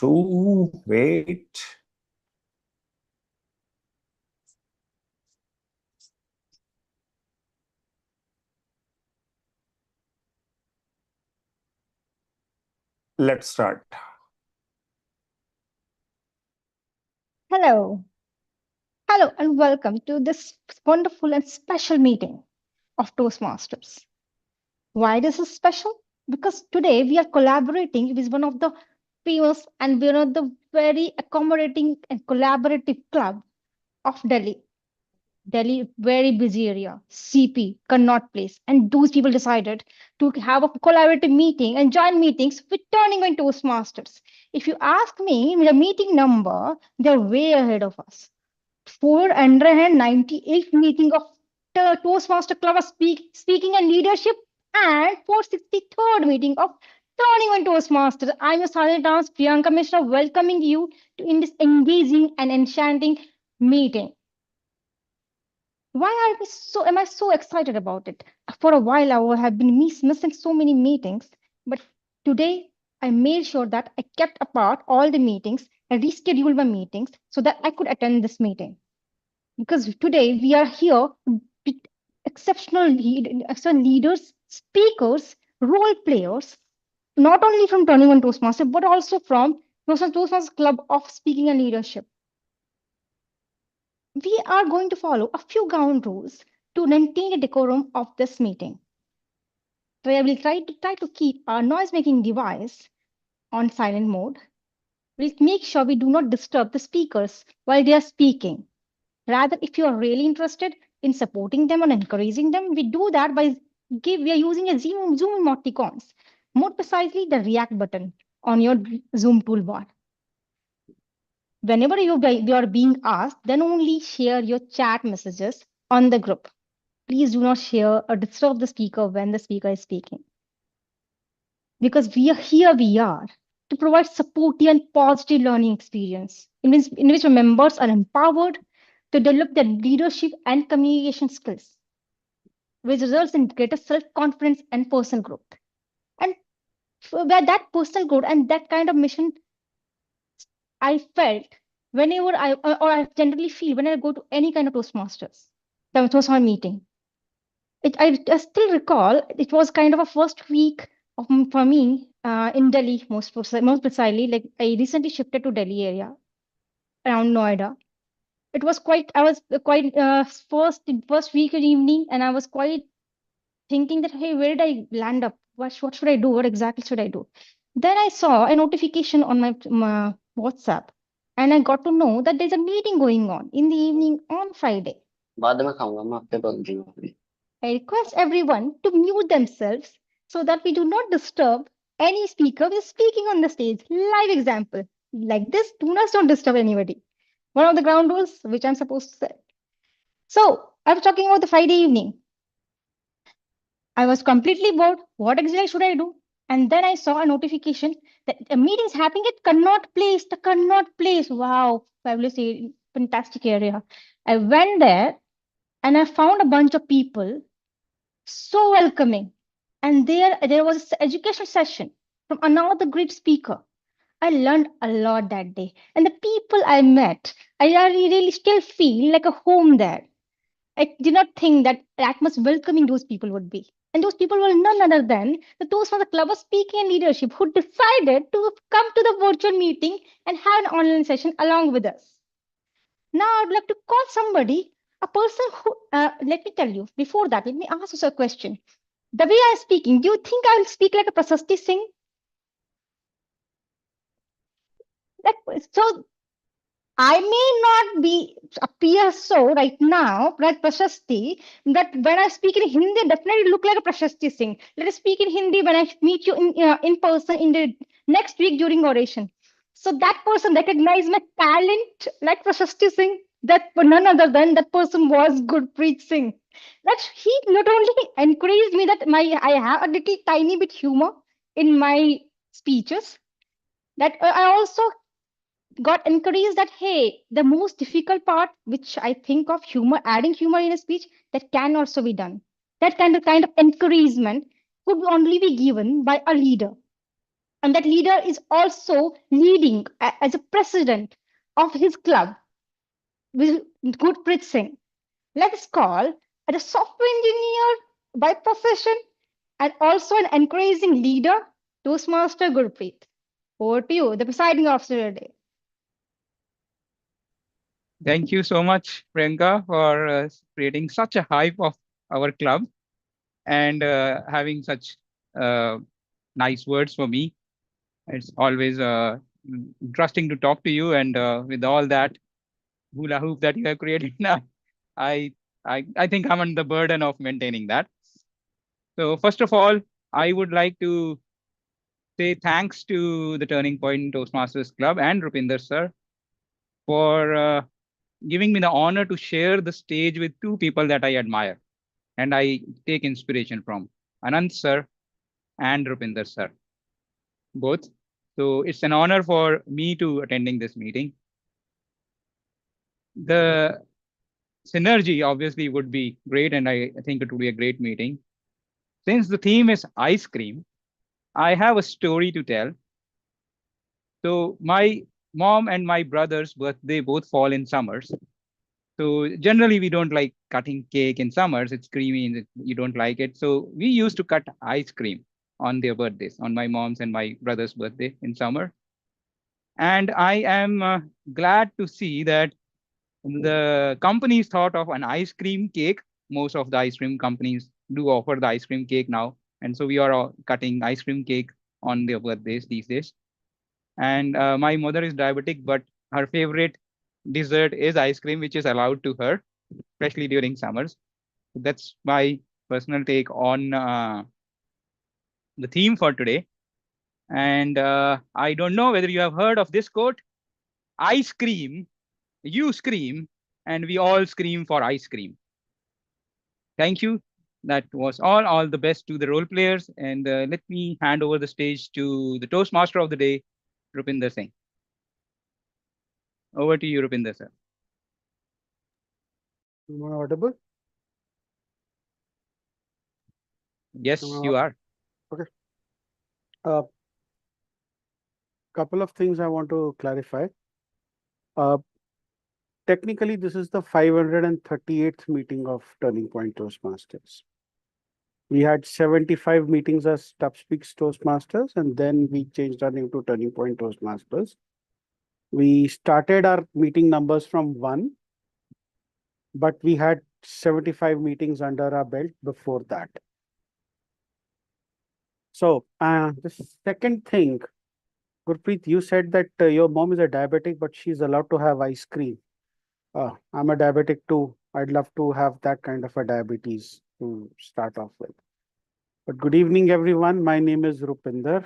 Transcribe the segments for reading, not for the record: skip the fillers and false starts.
2. Wait. Let's start. Hello. Hello, and welcome to this wonderful and special meeting of Toastmasters. Why this is special? Because today we are collaborating with one of the famous and one of the very accommodating and collaborative club of Delhi. Delhi, very busy area, CP, Connaught Place. And those people decided to have a collaborative meeting and join meetings with turning on Toastmasters. If you ask me, the meeting number, they're way ahead of us. 498 meeting of Toastmaster Club of Speaking and Leadership and 463rd meeting of Turning on Toastmasters. I'm your Sergeant Dance Priyanka Mishra, welcoming you to in this engaging and enchanting meeting. Why am I so excited about it? For a while, I have been missing so many meetings, but today I made sure that I kept apart all the meetings and rescheduled my meetings so that I could attend this meeting. Because today we are here with exceptional leaders, speakers, role players, not only from Turning on Toastmaster, but also from Toastmasters Club of Speaking and Leadership. We are going to follow a few ground rules to maintain the decorum of this meeting. So I will try to keep our noise-making device on silent mode. We'll make sure we do not disturb the speakers while they are speaking. Rather, if you are really interested in supporting them and encouraging them, we do that by we are using a Zoom emoticons, more precisely the react button on your Zoom toolbar. Whenever you are being asked, then only share your chat messages on the group. Please do not share or disturb the speaker when the speaker is speaking. Because we are to provide supportive and positive learning experience in which members are empowered to develop their leadership and communication skills, which results in greater self-confidence and personal growth. And where that personal growth and that kind of mission I felt whenever I generally feel when I go to any kind of Toastmaster meeting. I still recall it was kind of a first week for me in Delhi, most precisely. Like I recently shifted to Delhi area around Noida. It was I was quite first week in evening, and I was quite thinking that, hey, where did I land up? What should I do? What exactly should I do? Then I saw a notification on my WhatsApp, and I got to know that there's a meeting going on in the evening on Friday. I request everyone to mute themselves so that we do not disturb any speaker who is speaking on the stage. Live example. Like this, don't disturb anybody. One of the ground rules which I'm supposed to say. So I was talking about the Friday evening. I was completely bored. What exactly should I do? And then I saw a notification that a meeting's happening at Connaught Place. The Connaught Place. Wow, fabulous, fantastic area. I went there and I found a bunch of people so welcoming. And there was an education session from another great speaker. I learned a lot that day. And the people I met, I really still feel like a home there. I did not think that much welcoming those people would be. And those people were none other than those from the Club of Speaking and Leadership who decided to come to the virtual meeting and have an online session along with us. Now, I'd like to call somebody, a person who, let me tell you, before that, let me ask you a question. The way I'm speaking, do you think I'll speak like a Prasasti Singh? So I may not appear so right now, like Prashasti, that when I speak in Hindi, I definitely look like a Prashasti Singh. Let us speak in Hindi when I meet you in person in the next week during oration. So that person recognized my talent like Prashasti Singh. That none other than that person was Gurpreet Singh. That he not only encouraged me that I have a little tiny bit humor in my speeches, that I also got encouraged that hey, the most difficult part which I think of humor, adding humor in a speech, that can also be done. That kind of encouragement could only be given by a leader. And that leader is also leading as a president of his club with Gurpreet Singh. Let's call as a software engineer by profession and also an encouraging leader, Toastmaster Gurpreet. Over to you, the presiding officer today. Thank you so much, Priyanka, for creating such a hype of our club and having such uh, nice words for me. It's always interesting to talk to you, and with all that hula hoop that you have created now, I, I think I'm on the burden of maintaining that. So first of all, I would like to say thanks to the Turning Point Toastmasters Club and Rupinder sir for giving me the honor to share the stage with two people that I admire and I take inspiration from, Anand sir and Rupinder sir, both. So it's an honor for me to attending this meeting. The synergy obviously would be great, and I think it would be a great meeting. Since the theme is ice cream, I have a story to tell. So my mom and my brother's birthday both fall in summers. So generally we don't like cutting cake in summers. It's creamy and you don't like it. So we used to cut ice cream on their birthdays, on my mom's and my brother's birthday in summer. And I am glad to see that the companies thought of an ice cream cake. Most of the ice cream companies do offer the ice cream cake now. And so we are all cutting ice cream cake on their birthdays these days. And my mother is diabetic, but her favorite dessert is ice cream, which is allowed to her, especially during summers. So that's my personal take on the theme for today. And I don't know whether you have heard of this quote: ice cream, you scream, and we all scream for ice cream. Thank you. That was all. All the best to the role players. And let me hand over the stage to the Toastmaster of the day, Rupinder Singh. Over to you, Rupinder sir. Am I audible? Yes, Am I you are. Okay. Couple of things I want to clarify. Uh, Technically, this is the 538th meeting of Turning Point Toastmasters. We had 75 meetings as Speaks Toastmasters, and then we changed our name to Turning Point Toastmasters. We started our meeting numbers from 1, but we had 75 meetings under our belt before that. So, the second thing, Gurpreet, you said that your mom is a diabetic, but she's allowed to have ice cream. I'm a diabetic too. I'd love to have that kind of a diabetes to start off with. But good evening, everyone. My name is Rupinder.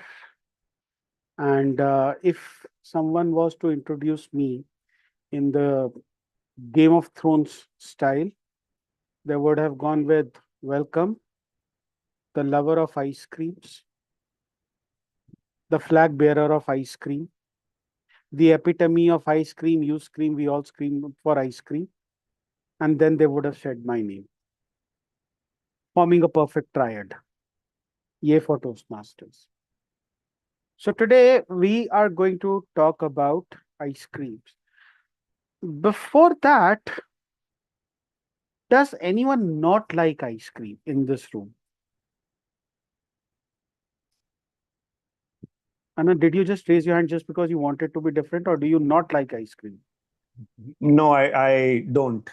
And if someone was to introduce me in the Game of Thrones style, they would have gone with welcome, the lover of ice creams, the flag bearer of ice cream, the epitome of ice cream, you scream, we all scream for ice cream. And then they would have said my name, forming a perfect triad. Yay for Toastmasters. So today we are going to talk about ice creams. Before that, does anyone not like ice cream in this room? Anna, did you just raise your hand just because you wanted to be different, or do you not like ice cream? No, I don't.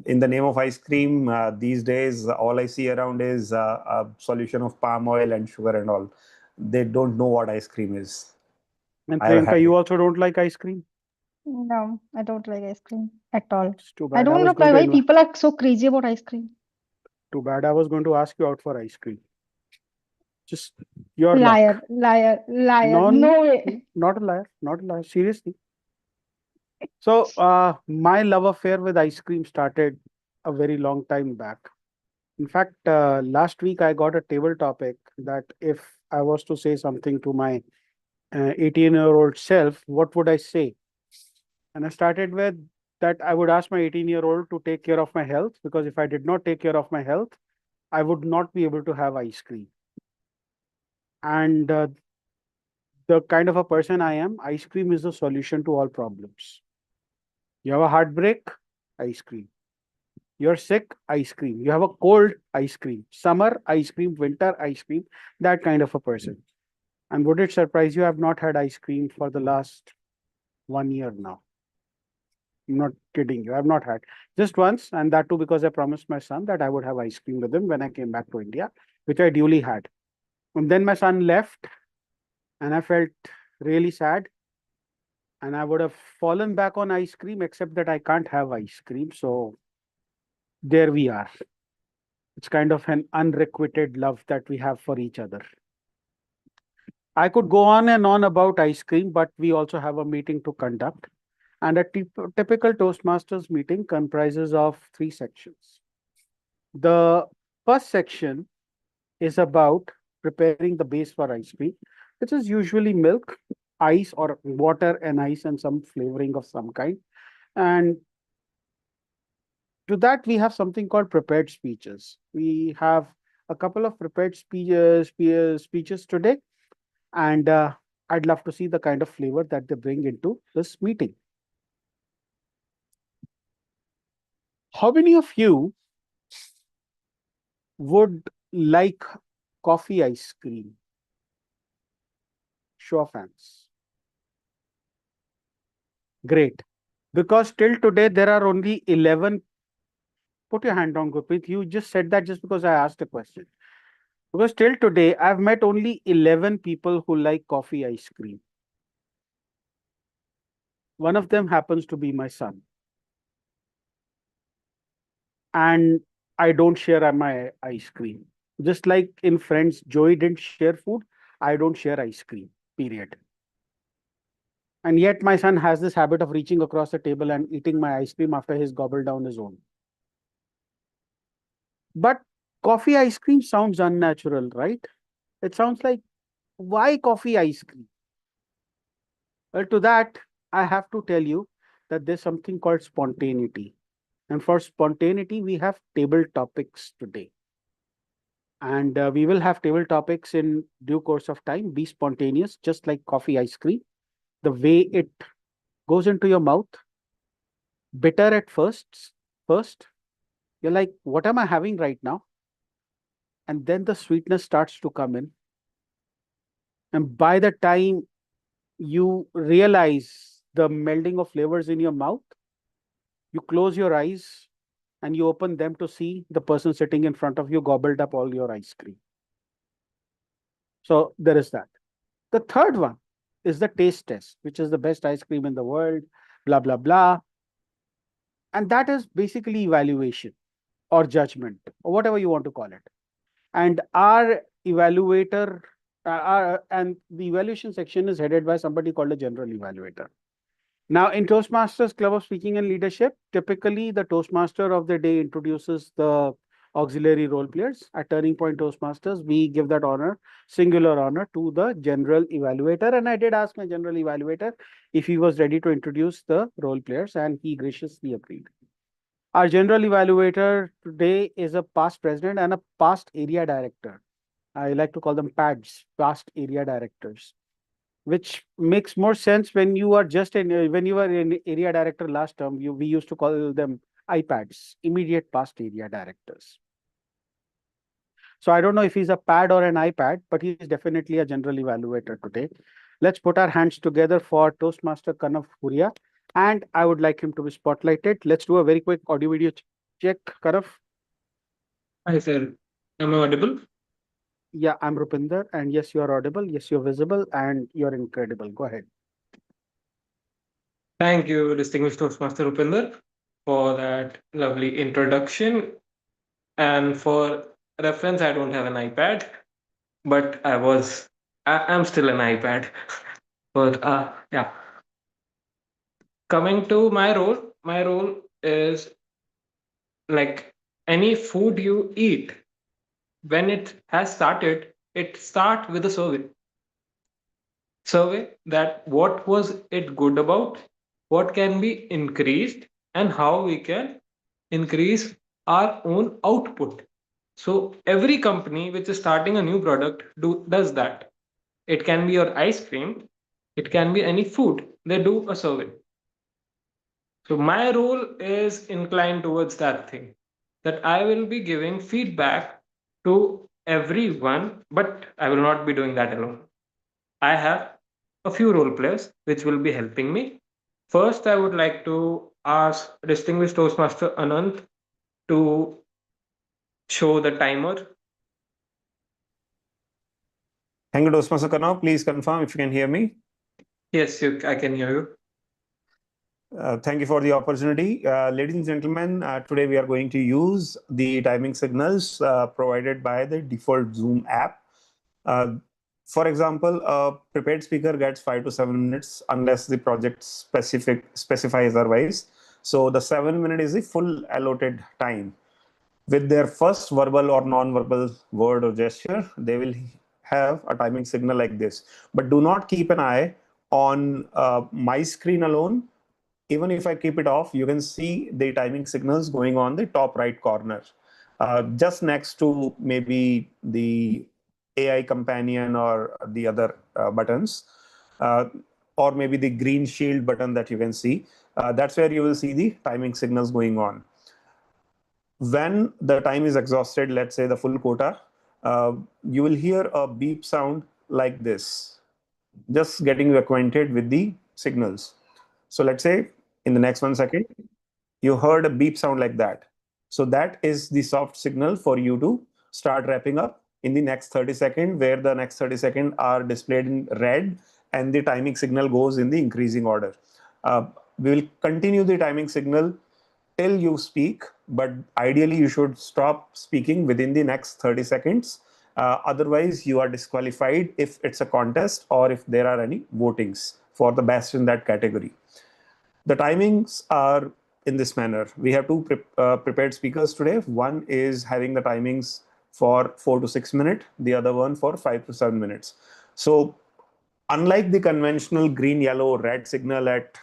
In the name of ice cream, these days, all I see around is a solution of palm oil and sugar and all. They don't know what ice cream is. And I have Priyanka, had you it. also don't like ice cream? No, I don't like ice cream at all. It's too I bad. I don't was know going why to people are so crazy about ice cream. Too bad. I was going to ask you out for ice cream. Just your Liar, luck. liar, liar. No, No way. not a liar. Not a liar. Seriously. So, my love affair with ice cream started a very long time back. In fact, last week I got a table topic that if I was to say something to my 18-year-old self, what would I say? And I started with that I would ask my 18-year-old to take care of my health, because if I did not take care of my health, I would not be able to have ice cream. And the kind of a person I am, ice cream is the solution to all problems. You have a heartbreak, ice cream. You're sick, ice cream. You have a cold, ice cream. Summer, ice cream. Winter, ice cream. That kind of a person. And would it surprise you? I've not had ice cream for the last 1 year now. I'm not kidding you. I've not had just once, and that too because I promised my son that I would have ice cream with him when I came back to India, which I duly had. And then my son left, and I felt really sad. And I would have fallen back on ice cream, except that I can't have ice cream. So there we are. It's kind of an unrequited love that we have for each other. I could go on and on about ice cream, but we also have a meeting to conduct. And a typical Toastmasters meeting comprises of 3 sections. The first section is about preparing the base for ice cream, which is usually milk, ice, or water and ice, and some flavoring of some kind. And to that, we have something called prepared speeches. We have a couple of prepared speeches today, and I'd love to see the kind of flavor that they bring into this meeting. How many of you would like coffee ice cream? Show of hands. Great. Because till today, there are only 11. Put your hand down, Gurpreet. You just said that just because I asked a question. Because till today, I've met only 11 people who like coffee ice cream. One of them happens to be my son. And I don't share my ice cream. Just like in Friends, Joey didn't share food. I don't share ice cream, period. And yet my son has this habit of reaching across the table and eating my ice cream after he's gobbled down his own. But coffee ice cream sounds unnatural, right? It sounds like, why coffee ice cream? Well, to that, I have to tell you that there's something called spontaneity. And for spontaneity, we have table topics today. And we will have table topics in due course of time. Be spontaneous, just like coffee ice cream. The way it goes into your mouth, bitter at first, you're like, what am I having right now? And then the sweetness starts to come in. And by the time you realize the melding of flavors in your mouth, you close your eyes and you open them to see the person sitting in front of you gobbled up all your ice cream. So there is that. The third one is the taste test, which is the best ice cream in the world, blah, blah, blah. And that is basically evaluation or judgment or whatever you want to call it. And our evaluator, and the evaluation section is headed by somebody called a general evaluator. Now, in Toastmasters Club of Speaking and Leadership, typically the Toastmaster of the day introduces the auxiliary role players. At Turning Point Toastmasters, we give that honor, singular honor, to the general evaluator. And I did ask my general evaluator if he was ready to introduce the role players, and he graciously agreed. Our general evaluator today is a past president and a past area director. I like to call them PADs, past area directors, which makes more sense when you are just when you were in area director last term. We used to call them iPads, immediate past area directors. So I don't know if he's a pad or an iPad, but he's definitely a general evaluator today. Let's put our hands together for Toastmaster Kanav Huria, and I would like him to be spotlighted. Let's do a very quick audio video check. Kanav. Hi, sir. Am I audible? Yeah, I'm Rupinder, and yes, you are audible. Yes, you're visible, and you're incredible. Go ahead. Thank you, distinguished Toastmaster Rupinder, for that lovely introduction. And for reference, I don't have an iPad, but I'm still an iPad. But yeah, coming to my role is like any food you eat, when it has started, it start with a survey that what was it good about, what can be increased, and how we can increase our own output. So every company which is starting a new product does that. It can be your ice cream. It can be any food. They do a survey. So my role is inclined towards that thing, that I will be giving feedback to everyone, but I will not be doing that alone. I have a few role players which will be helping me. First, I would like to ask distinguished Toastmaster Anant to show the timer. Thank you, Toastmaster Karnav. Please confirm if you can hear me. Yes, I can hear you. Thank you for the opportunity. Ladies and gentlemen, today we are going to use the timing signals provided by the default Zoom app. For example, a prepared speaker gets 5 to 7 minutes unless the project specifies otherwise. So the 7 minute is the full allotted time. With their first verbal or non-verbal word or gesture, they will have a timing signal like this. But do not keep an eye on my screen alone. Even if I keep it off, you can see the timing signals going on the top right corner, just next to maybe the AI companion or the other buttons, uh, or maybe the green shield button that you can see. That's where you will see the timing signals going on. When the time is exhausted, let's say the full quota, you will hear a beep sound like this, just getting you acquainted with the signals. So let's say in the next 1 second, you heard a beep sound like that. So that is the soft signal for you to start wrapping up in the next 30 seconds, where the next 30 seconds are displayed in red and the timing signal goes in the increasing order. We will continue the timing signal till you speak, but ideally you should stop speaking within the next 30 seconds. Otherwise, you are disqualified if it's a contest or if there are any votings for the best in that category. The timings are in this manner. We have two prepared speakers today. One is having the timings for 4 to 6 minutes, the other one for 5 to 7 minutes. So unlike the conventional green, yellow, red signal at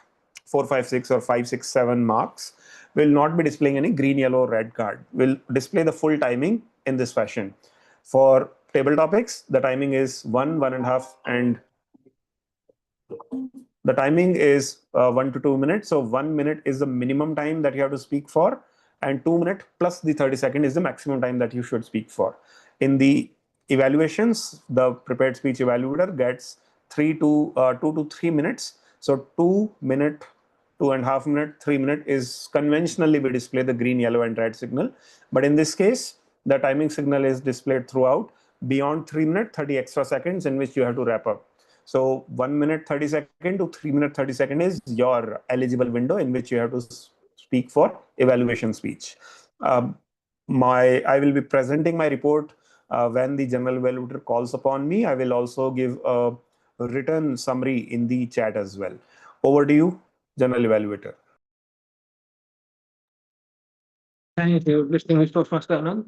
456 or 567 marks, will not be displaying any green, yellow, red card. Will display the full timing in this fashion. For table topics, the timing is 1.5, and the timing is 1 to 2 minutes. So 1 minute is the minimum time that you have to speak for, and 2 minutes plus the 30 second is the maximum time that you should speak for. In the evaluations, the prepared speech evaluator gets 2 to 3 minutes. So 2 minute, 2.5 minute, 3 minute is conventionally we display the green, yellow, and red signal. But in this case, the timing signal is displayed throughout beyond 3 minutes, 30 extra seconds in which you have to wrap up. So 1 minute 30 second to 3 minute 30 second is your eligible window in which you have to speak for evaluation speech. Um, I will be presenting my report when the general evaluator calls upon me. I will also give a written summary in the chat as well. Over to you, general evaluator. Thank you, distinguished Toastmaster Anand.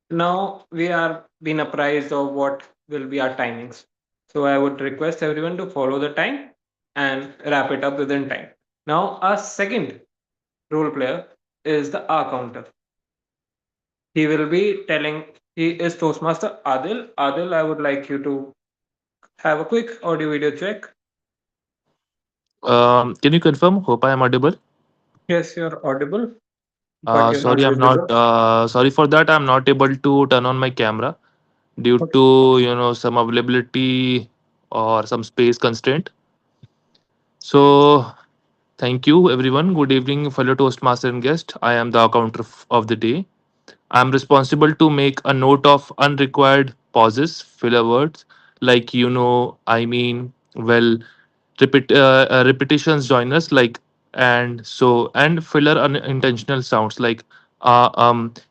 Now we are being apprised of what will be our timings. So I would request everyone to follow the time and wrap it up within time. Now our second role player is the R counter. He will be telling, he is Toastmaster Adil. Adil, I would like you to have a quick audio video check. Can you confirm? Hope I am audible. Yes, you're audible, but you're not Sorry, I'm not. visible. Sorry for that. I'm not able to turn on my camera due Okay. to some availability or some space constraint. So thank you, everyone. Good evening, fellow Toastmaster and guest. I am the counter of the day. I'm responsible to make a note of unrequired pauses, filler words like I mean, well, repetitions join us like and so, and filler unintentional sounds like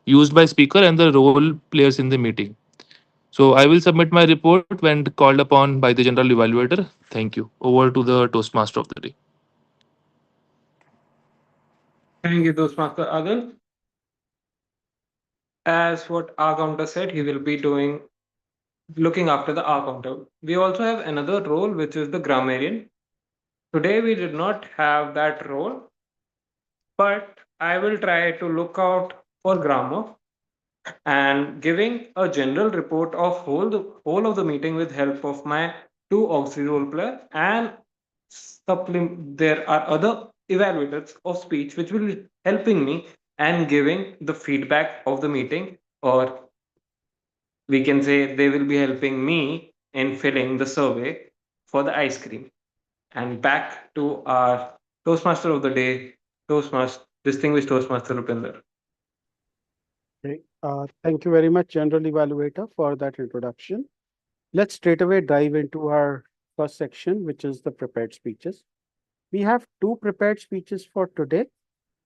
used by speaker and the role players in the meeting. So I will submit my report when called upon by the general evaluator. Thank you. Over to the Toastmaster of the day. Thank you, Toastmaster Adil. As what our counter said, he will be doing looking after the R counter. We also have another role, which is the grammarian. Today we did not have that role, but I will try to look out for grammar. and giving a general report of whole of the meeting with help of my two auxiliary role player, and there are other evaluators of speech which will be helping me and giving the feedback of the meeting, or we can say they will be helping me in filling the survey for the ice cream. And back to our Toastmaster of the day, distinguished Toastmaster Rupinder. Okay. Thank you very much, General Evaluator, for that introduction. Let's straight away dive into our first section, which is the prepared speeches. We have two prepared speeches for today,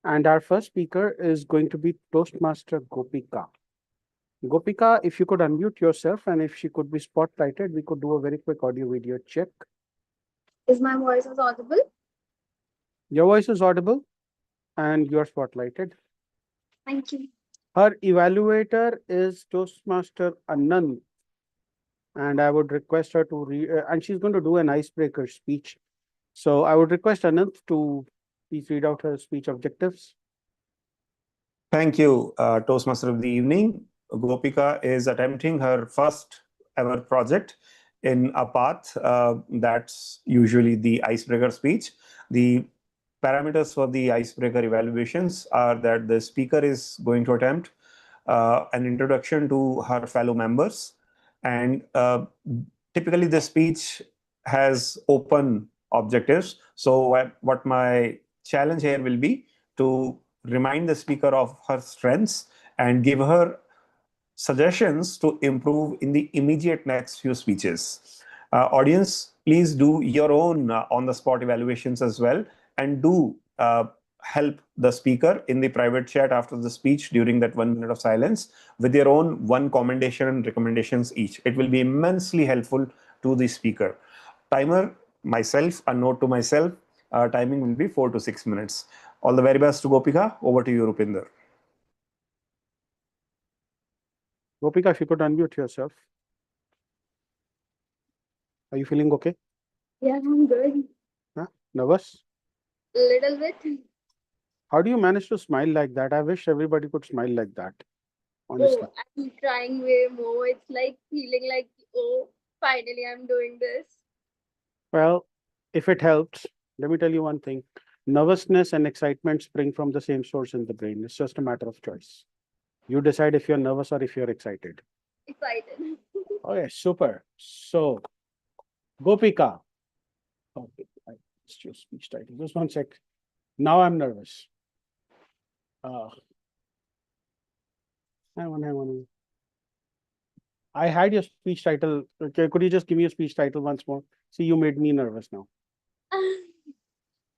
and our first speaker is going to be Toastmaster Gopika. Gopika, if you could unmute yourself and if she could be spotlighted, we could do a very quick audio video check. Is my voice is audible? Your voice is audible and you're spotlighted. Thank you. Her evaluator is Toastmaster Anand, and I would request her to and she's going to do an icebreaker speech. So I would request Anand to please read out her speech objectives. Thank you, Toastmaster of the evening. Gopika is attempting her first ever project in a path that's usually the icebreaker speech. The parameters for the icebreaker evaluations are that the speaker is going to attempt an introduction to her fellow members, and typically the speech has open objectives. So what my challenge here will be to remind the speaker of her strengths and give her suggestions to improve in the immediate next few speeches. Audience, please do your own on-the-spot evaluations as well, and do help the speaker in the private chat after the speech during that 1 minute of silence with your own one commendation and recommendations each. It will be immensely helpful to the speaker. Timer, myself, a note to myself, timing will be 4 to 6 minutes. All the very best to Gopika. Over to you, Rupinder. Gopika, if you could unmute yourself. Are you feeling okay? Yeah, I'm good. Huh? Nervous? Little bit. How do you manage to smile like that? I wish everybody could smile like that. Honestly. Oh, I'm trying way more. It's like feeling like, oh, finally I'm doing this. Well, if it helps, let me tell you one thing. Nervousness and excitement spring from the same source in the brain. It's just a matter of choice. You decide if you're nervous or if you're excited. Excited. Okay, super. So, Gopika. Okay, I missed your speech title. Just one sec. Now I'm nervous. Hang on. I had your speech title. Okay, could you just give me your speech title once more? See, you made me nervous now.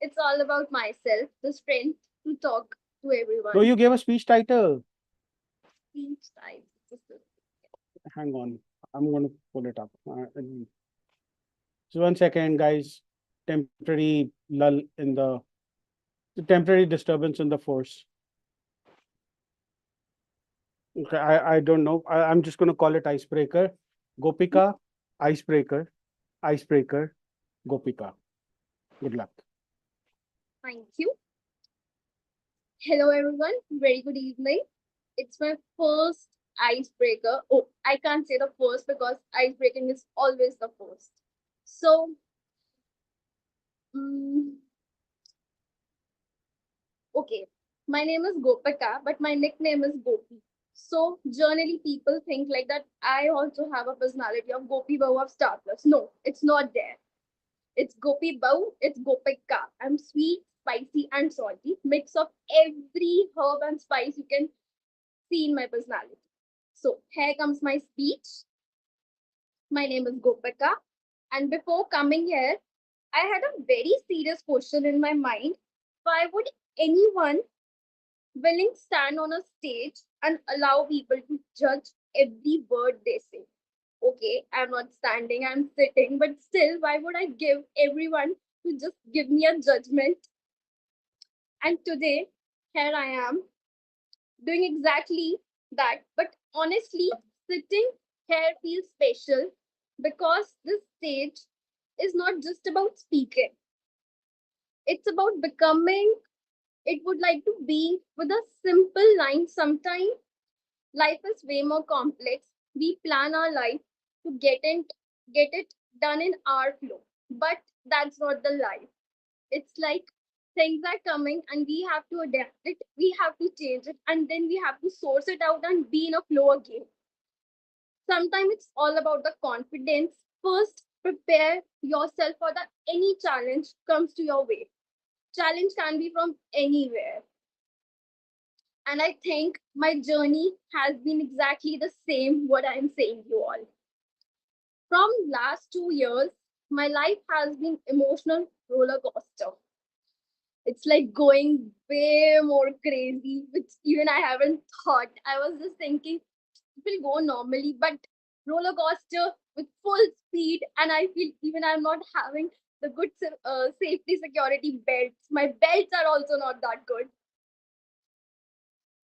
It's all about myself, the strength to talk to everyone. No, you gave a speech title. Speech type. Hang on. I'm going to pull it up. So 1 second, guys. Temporary lull in the temporary disturbance in the force. Okay, I don't know. I'm just going to call it icebreaker. Gopika, icebreaker, icebreaker, Gopika. Good luck. Thank you. Hello, everyone. Very good evening. It's my first icebreaker. Oh, I can't say the first because icebreaking is always the first. So, okay. My name is Gopika, but my nickname is Gopi. So, generally, people think like that I also have a personality of Gopi Bau of Star Plus. No, it's not there. It's Gopi Bau, it's Gopika. I'm sweet, spicy, and salty. Mix of every herb and spice you can see in my personality. So, here comes my speech. My name is Gopika. And before coming here, I had a very serious question in my mind. Why would anyone willing stand on a stage and allow people to judge every word they say? Okay, I'm not standing, I'm sitting, but still, why would I give everyone to just give me a judgment? And today, here I am doing exactly that. But honestly, sitting here feels special because this stage is not just about speaking, it's about becoming. It would like to be with a simple line sometime, Life is way more complex. We plan our life to get it done in our flow. But that's not the life. It's like things are coming and we have to adapt it, we have to change it, and then we have to source it out and be in a flow again. Sometimes it's all about the confidence. First, prepare yourself for that any challenge comes to your way. Challenge can be from anywhere. And I think my journey has been exactly the same what I'm saying you all. From last 2 years, my life has been emotional roller coaster. It's like going way more crazy, which even I haven't thought. I was just thinking it will go normally, but roller coaster with full speed, and I feel even I'm not having the good safety security belts. My belts are also not that good.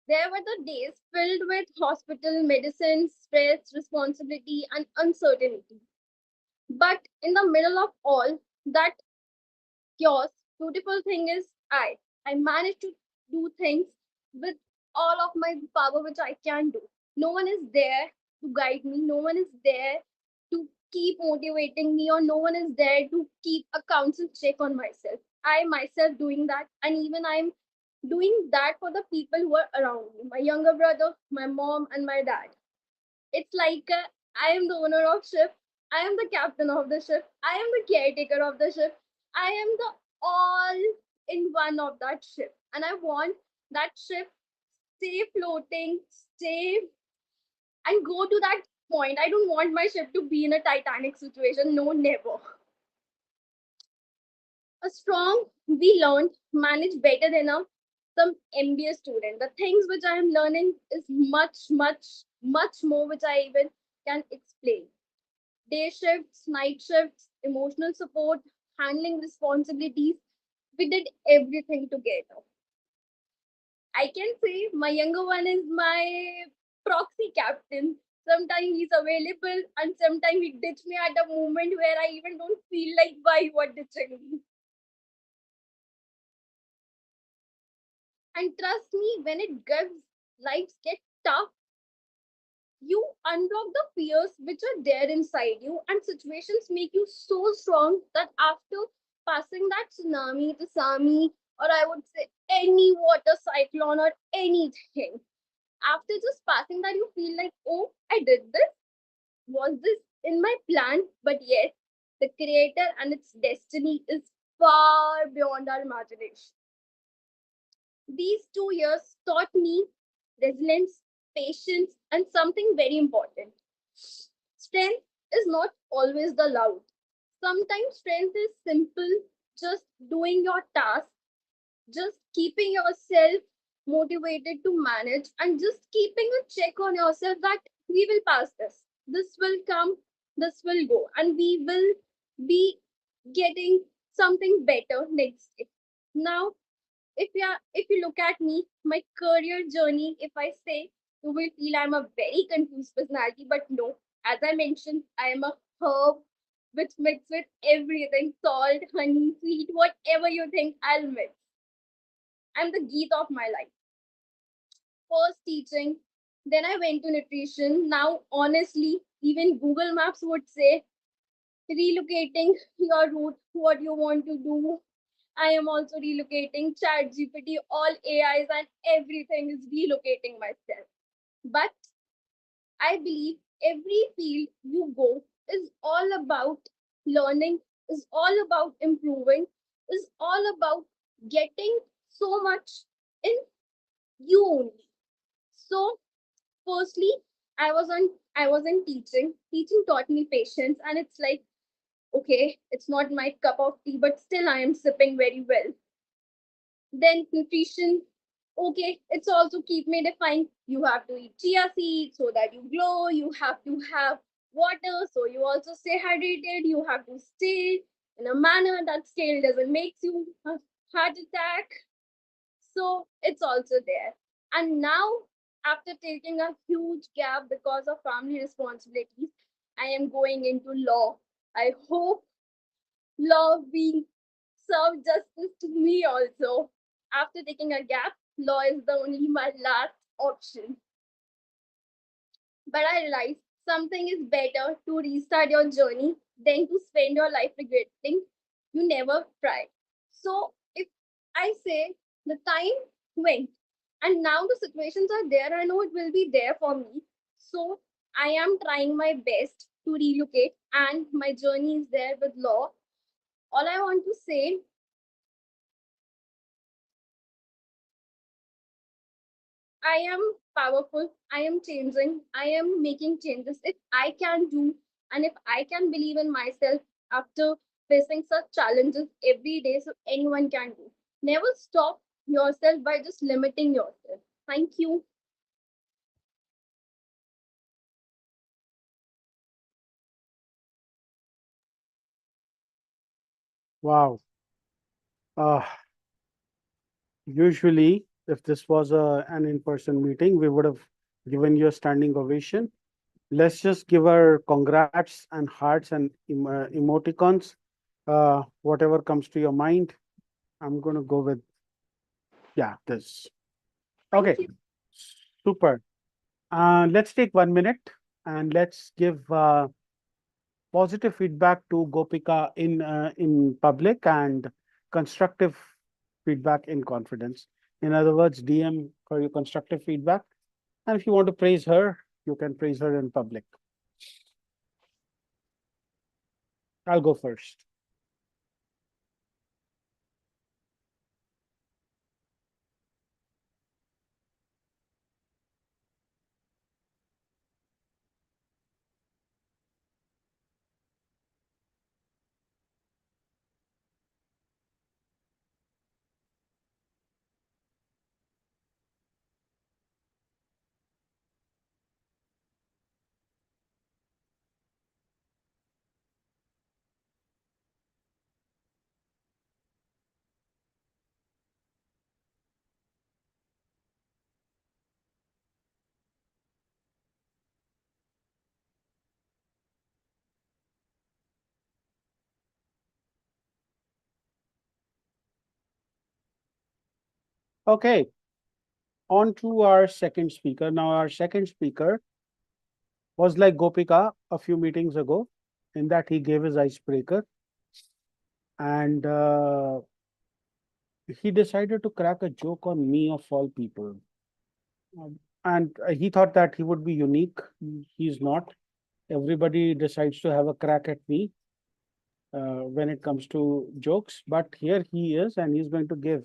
There were the days filled with hospital, medicine, stress, responsibility, and uncertainty. But in the middle of all that chaos, beautiful thing is I managed to do things with all of my power which I can do. No one is there to guide me, no one is there to keep motivating me, or no one is there to keep a counsel check on myself. I myself doing that, and even I'm doing that for the people who are around me, my younger brother, my mom, and my dad. It's like I am the owner of ship. I am the captain of the ship. I am the caretaker of the ship. I am the all in one of that ship. And I want that ship stay floating, stay and go to that point. I don't want my ship to be in a Titanic situation. No, never. A strong, we learned, manage better than a some MBA student. The things which I am learning is much, much, much more which I even can explain. Day shifts, night shifts, emotional support, handling responsibilities. We did everything together. I can say my younger one is my proxy captain. Sometimes he's available and sometimes he ditch me at a moment where I even don't feel like why you are ditching me. And trust me, when it gets lives get tough, you unlock the fears which are there inside you, and situations make you so strong that after passing that tsunami, or I would say any water cyclone or anything, after just passing that, you feel like, oh, I did this. Was this in my plan? But yes, the creator and its destiny is far beyond our imagination. These 2 years taught me resilience, patience, and something very important. Strength is not always the loud. Sometimes strength is simple, just doing your task, just keeping yourself motivated to manage, and just keeping a check on yourself that we will pass this. This will come, this will go, and we will be getting something better next day. Now, if you look at me, my career journey, if I say, you will feel I'm a very confused personality, but no, as I mentioned, I am a herb which mix with everything, salt, honey, sweet, whatever you think, I'll mix. I'm the geet of my life. First teaching, then I went to nutrition. Now, honestly, even Google Maps would say relocating your route, what you want to do. I am also relocating. Chat GPT, all AIs and everything is relocating myself. But I believe every field you go is all about learning, is all about improving, is all about getting so much in you only. So firstly, I was in teaching. Teaching taught me patience, and it's like, okay, it's not my cup of tea, but still I am sipping very well. Then nutrition, okay, it's also keep me defined. You have to eat chia seeds so that you glow. You have to have water, so you also stay hydrated. You have to stay in a manner that still doesn't make you a heart attack. So it's also there. And now, after taking a huge gap because of family responsibilities, I am going into law. I hope law being serve justice to me also. After taking a gap, law is the only my last option. But I realized something is better to restart your journey than to spend your life regretting you never tried. So if I say the time went and now the situations are there, I know it will be there for me. So I am trying my best to relocate and my journey is there with law. All I want to say, I am powerful. I am changing. I am making changes. If I can do and if I can believe in myself after facing such challenges every day, so anyone can do. Never stop yourself by just limiting yourself. Thank you. Wow. Uh, Usually, if this was an in-person meeting, we would have given you a standing ovation. Let's just give her congrats and hearts and emoticons, whatever comes to your mind. I'm going to go with, yeah, this. Thank Okay, you. super. Let's take 1 minute and let's give positive feedback to Gopika in public and constructive feedback in confidence. In other words, DM for your constructive feedback. And if you want to praise her, you can praise her in public. I'll go first. Okay, on to our second speaker. Now, our second speaker was like Gopika a few meetings ago, in that he gave his icebreaker and he decided to crack a joke on me of all people. And he thought that he would be unique. He's not. Everybody decides to have a crack at me when it comes to jokes, but here he is, and he's going to give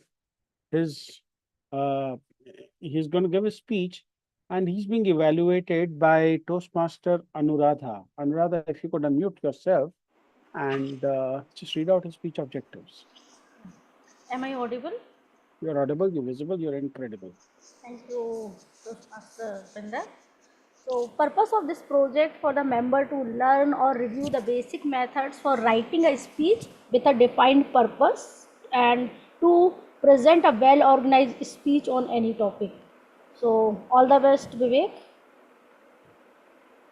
his uh, his speech, and he's being evaluated by Toastmaster Anuradha. Anuradha, if you could unmute yourself and just read out his speech objectives. Am I audible? You're audible, you're visible, you're incredible. Thank you, Master Pinder. So, purpose of this project for the member to learn or review the basic methods for writing a speech with a defined purpose and to present a well-organized speech on any topic. So, all the best, Vivek.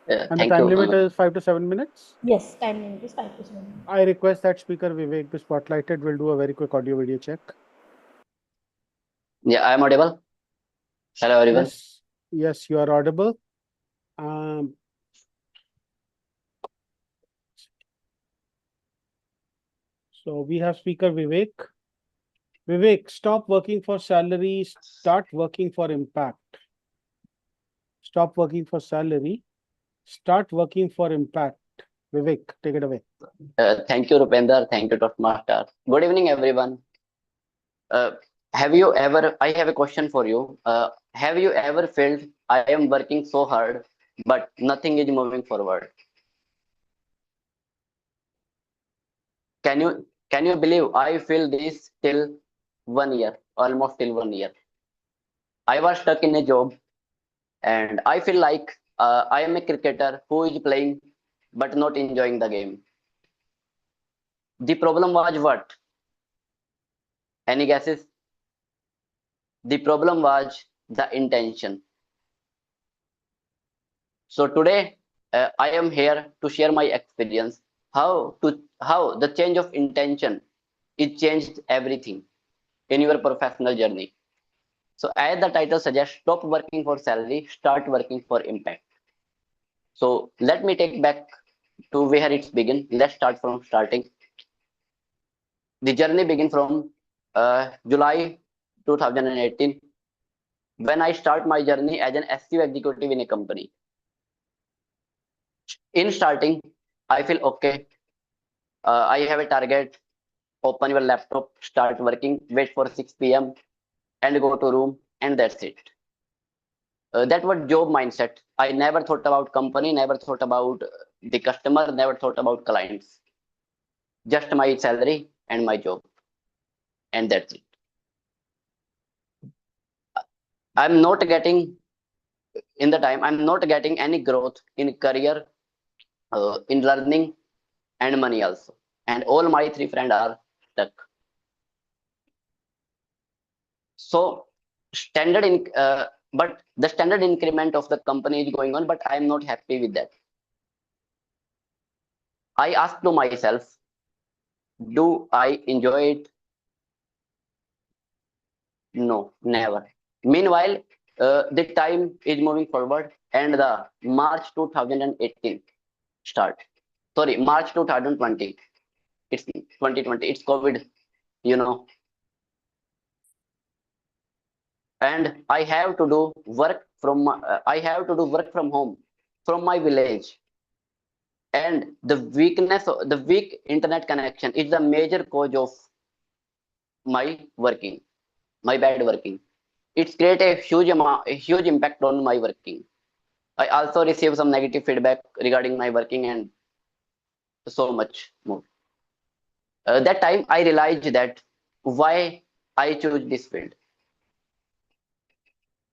And the Thank time you. limit is 5 to 7 minutes. Yes, time limit is 5 to 7 minutes. I request that Speaker Vivek be spotlighted. We'll do a very quick audio video check. Yeah, I am audible. Hello, everyone. Yes, yes, you are audible. So we have Speaker Vivek. Vivek, stop working for salary, start working for impact. Stop working for salary, start working for impact. Vivek, take it away. Thank you, Rupender. Thank you, Toastmaster. Good evening, everyone. Have you ever? I have a question for you. Have you ever felt I am working so hard, but nothing is moving forward? Can you believe I feel this till 1 year, almost till 1 year? I was stuck in a job, and I feel like I am a cricketer who is playing but not enjoying the game. The problem was what? Any guesses? The problem was the intention. So today I am here to share my experience how the change of intention it changed everything in your professional journey. So as the title suggests, stop working for salary, start working for impact. So let me take back to where it's begin. Let's start from starting. The journey began from July 2018 when I start my journey as an SEO executive in a company. In starting, I feel okay. I have a target. Open your laptop, start working, wait for 6 p.m. and go to room, and that's it. That was job mindset. I never thought about company, never thought about the customer, never thought about clients. Just my salary and my job, and that's it. I'm not getting in the time. I'm not getting any growth in career, in learning, and money also. And all my three friends are stuck. So standard in, but the standard increment of the company is going on, but I'm not happy with that. I ask to myself, do I enjoy it? No, never. Meanwhile, the time is moving forward, and the March 2018 start. Sorry, March 2020. It's 2020. It's COVID, you know. And I have to do work from. I have to do work from home, from my village. And the the weak internet connection is the major cause of my working, my bad working. It's create a huge amount, a huge impact on my working. I also receive some negative feedback regarding my working and so much more. That time I realized that why I choose this field.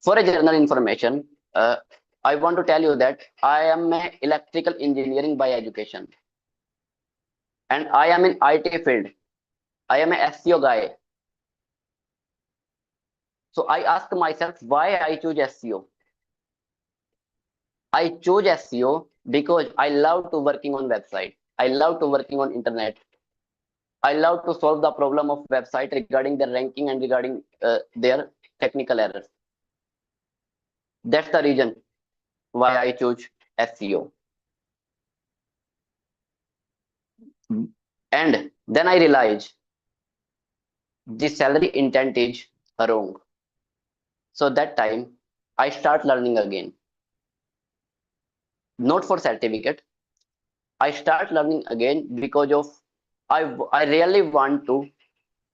For a general information, I want to tell you that I am an electrical engineering by education, and I am in IT field. I am a SEO guy. So I ask myself why I choose SEO. I chose SEO because I love to working on website. I love to working on internet. I love to solve the problem of website regarding their ranking and regarding their technical errors. That's the reason why I choose SEO. And then I realized the salary intent is wrong. So that time I start learning again. Not for certificate. I start learning again because of I really want to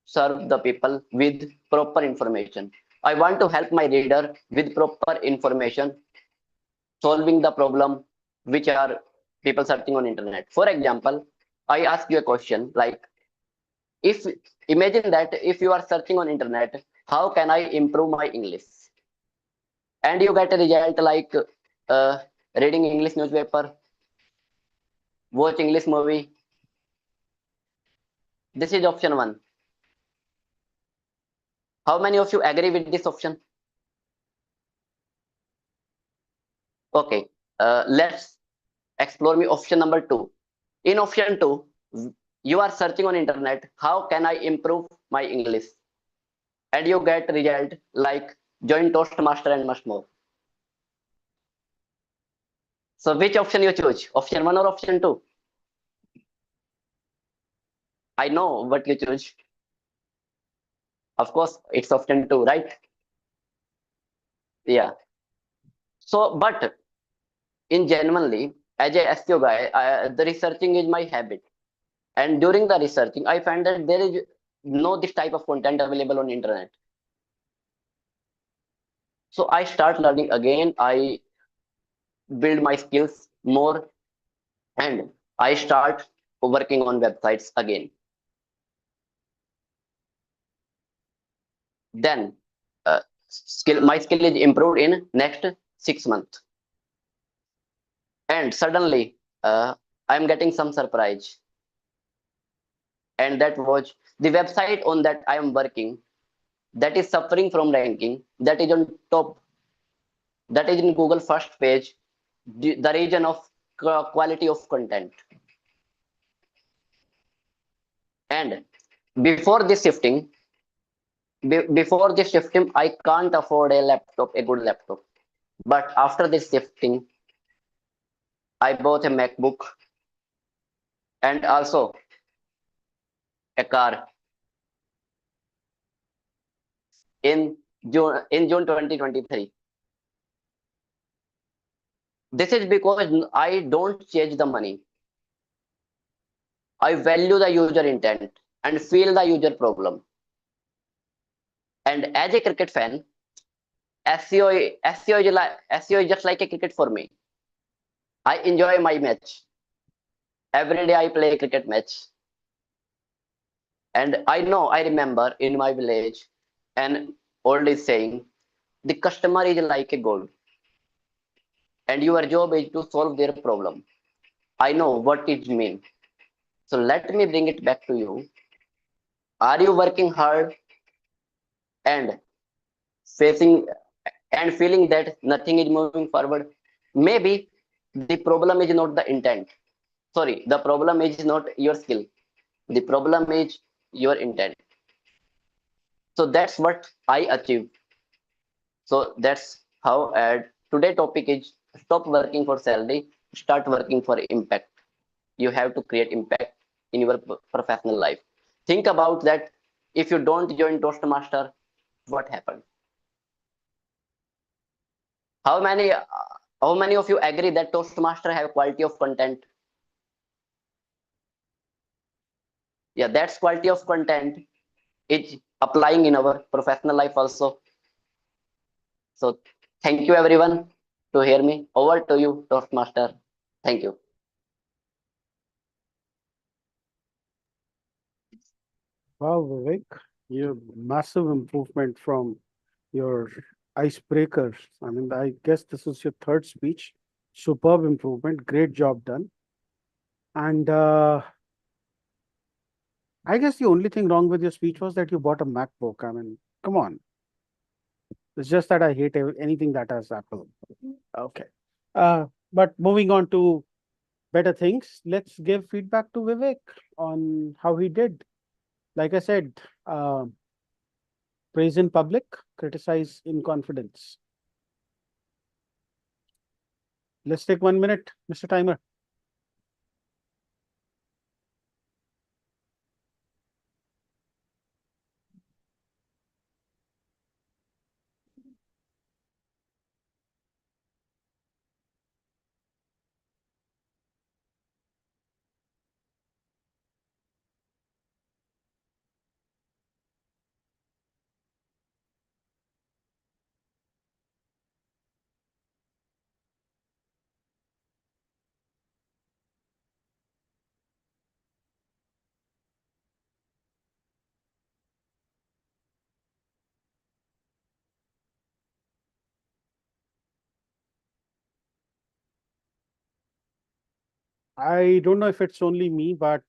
serve the people with proper information. I want to help my reader with proper information, solving the problem which are people searching on internet. For example, I ask you a question like, if imagine that if you are searching on internet, how can I improve my English? And you get a result like uh, reading English newspaper, watch English movie. This is option one. How many of you agree with this option? Okay, let's explore me option number two. In option two, you are searching on internet, how can I improve my English? And you get result like join Toastmaster and much more. So which option you choose? Option one or option two? I know what you choose. Of course, it's option two, right? Yeah. So, but in genuinely, as a SEO guy, the researching is my habit. And during the researching, I find that there is no this type of content available on internet. So I start learning again. I build my skills more, and I start working on websites again. Then my skill is improved in next 6 months, and suddenly I'm getting some surprise. And that was the website on that I am working that is suffering from ranking, that is on top, that is in Google first page, the region of quality of content. And before this shifting, before this shifting, I can't afford a laptop, a good laptop. But after this shifting, I bought a MacBook and also a car in June 2023. This is because I don't chase the money. I value the user intent and feel the user problem. And as a cricket fan, SEO is just like a cricket for me. I enjoy my match. Every day I play a cricket match. And I remember in my village, an old is saying, the customer is like a gold. And your job is to solve their problem. I know what it means. So let me bring it back to you. Are you working hard and facing and feeling that nothing is moving forward? Maybe the problem is not the intent. Sorry, the problem is not your skill. The problem is your intent. So that's what I achieved. So that's how today topic is stop working for salary, start working for impact. You have to create impact in your professional life. Think about that. If you don't join Toastmaster, what happened? How many how many of you agree that Toastmaster have quality of content? Yeah, that's quality of content is applying in our professional life also. So thank you everyone to hear me. Over to you, Toastmaster. Thank you. Wow, Vivek, you massive improvement from your icebreakers. I mean, I guess this was your third speech. Superb improvement. Great job done. And I guess the only thing wrong with your speech was that you bought a MacBook. I mean, come on. It's just that I hate anything that has Apple. Okay. But moving on to better things, let's give feedback to Vivek on how he did. Like I said, praise in public, criticize in confidence. Let's take 1 minute, Mr. Timer. I don't know if it's only me, but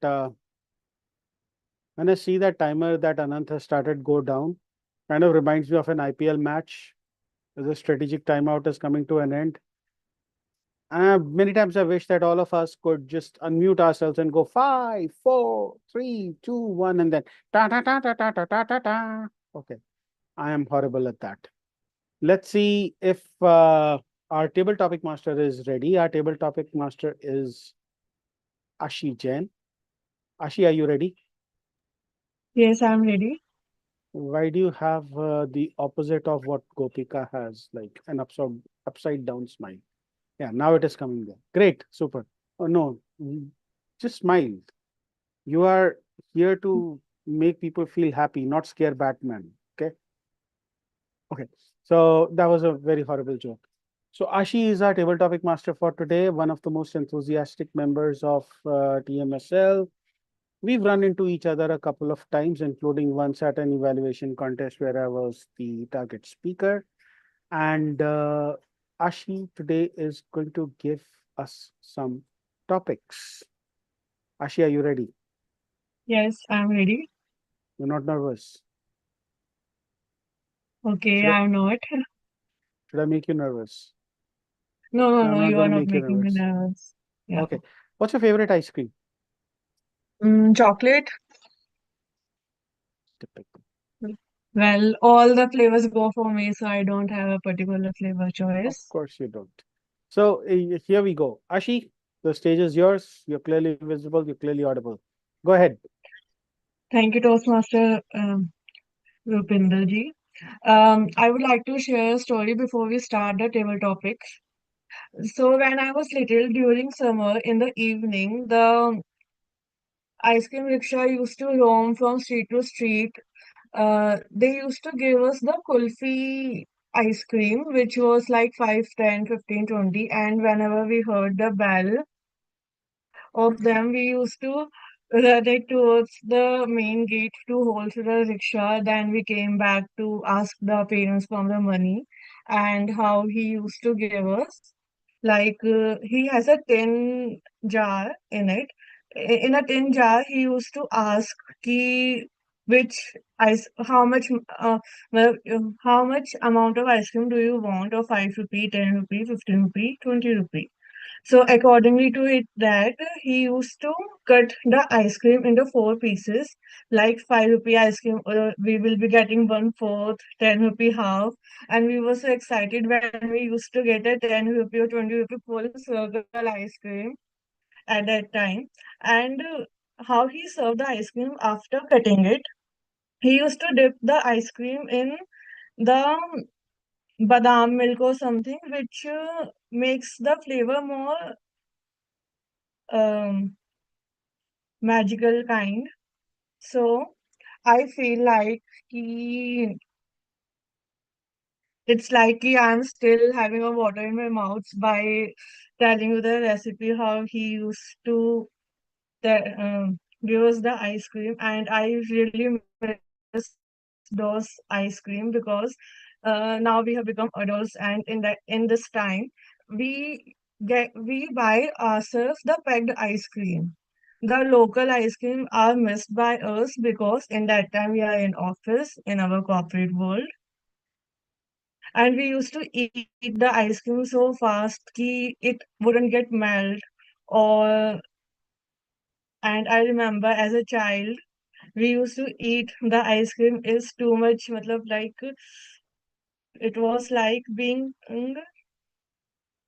when I see that timer that Anant has started go down, kind of reminds me of an IPL match. The strategic timeout is coming to an end. Many times I wish that all of us could just unmute ourselves and go 5, 4, 3, 2, 1, and then ta ta ta ta ta ta ta ta ta. Okay, I am horrible at that. Let's see if our table topic master is ready. Our table topic master is Ashi Jain. Ashi, are you ready? Yes, I'm ready. Why do you have the opposite of what Gopika has, like an upside down smile? Yeah, now it is coming there. Great, super. Oh no, just smile. You are here to make people feel happy, not scare Batman. Okay. Okay. So that was a very horrible joke. So Ashi is our table topic master for today, one of the most enthusiastic members of Tmsl. We've run into each other a couple of times, including once at an evaluation contest where I was the target speaker. And Ashi today is going to give us some topics. Ashi, are you ready? Yes, I'm ready. You're not nervous. Okay, Should I, I'm not. should I make you nervous? No, no, No, I'm no, not you going are to not make you making me nervous. nervous. Yeah. Okay. What's your favorite ice cream? Chocolate. Typical. Well, all the flavors go for me, so I don't have a particular flavor Of choice. course you don't. So here we go. Ashi, The stage is yours. You're clearly visible. You're clearly audible. Go ahead. Thank you, Toastmaster Rupinder ji. I would like to share a story before we start the table topics. So, when I was little during summer in the evening, the ice cream rickshaw used to roam from street to street. They used to give us the kulfi ice cream, which was like 5, 10, 15, 20. And whenever we heard the bell of them, we used to run it towards the main gate to hold to the rickshaw. Then we came back to ask the parents for the money and how he used to give us. Like he has a tin jar in it. In a tin jar, he used to ask ki which how much, how much amount of ice cream do you want? Of 5 rupee, 10 rupee, 15 rupee, 20 rupee. So accordingly to it that he used to cut the ice cream into 4 pieces, like 5 rupee ice cream, we will be getting 1/4, 10 rupee half, and we were so excited when we used to get a 10 rupee or 20 rupee full circle ice cream at that time. And how he served the ice cream after cutting it, he used to dip the ice cream in the badam milk or something, which makes the flavor more um, magical kind. So I feel like he, it's like I'm still having a water in my mouth by telling you the recipe how he used to give us the ice cream, and I really miss those ice cream because now we have become adults, and in this time we buy ourselves the packed ice cream. The local ice cream are missed by us because in that time we are in office in our corporate world, and we used to eat the ice cream so fast कि it wouldn't get melt. Or and I remember as a child we used to eat the ice cream is too much matlab like it was like being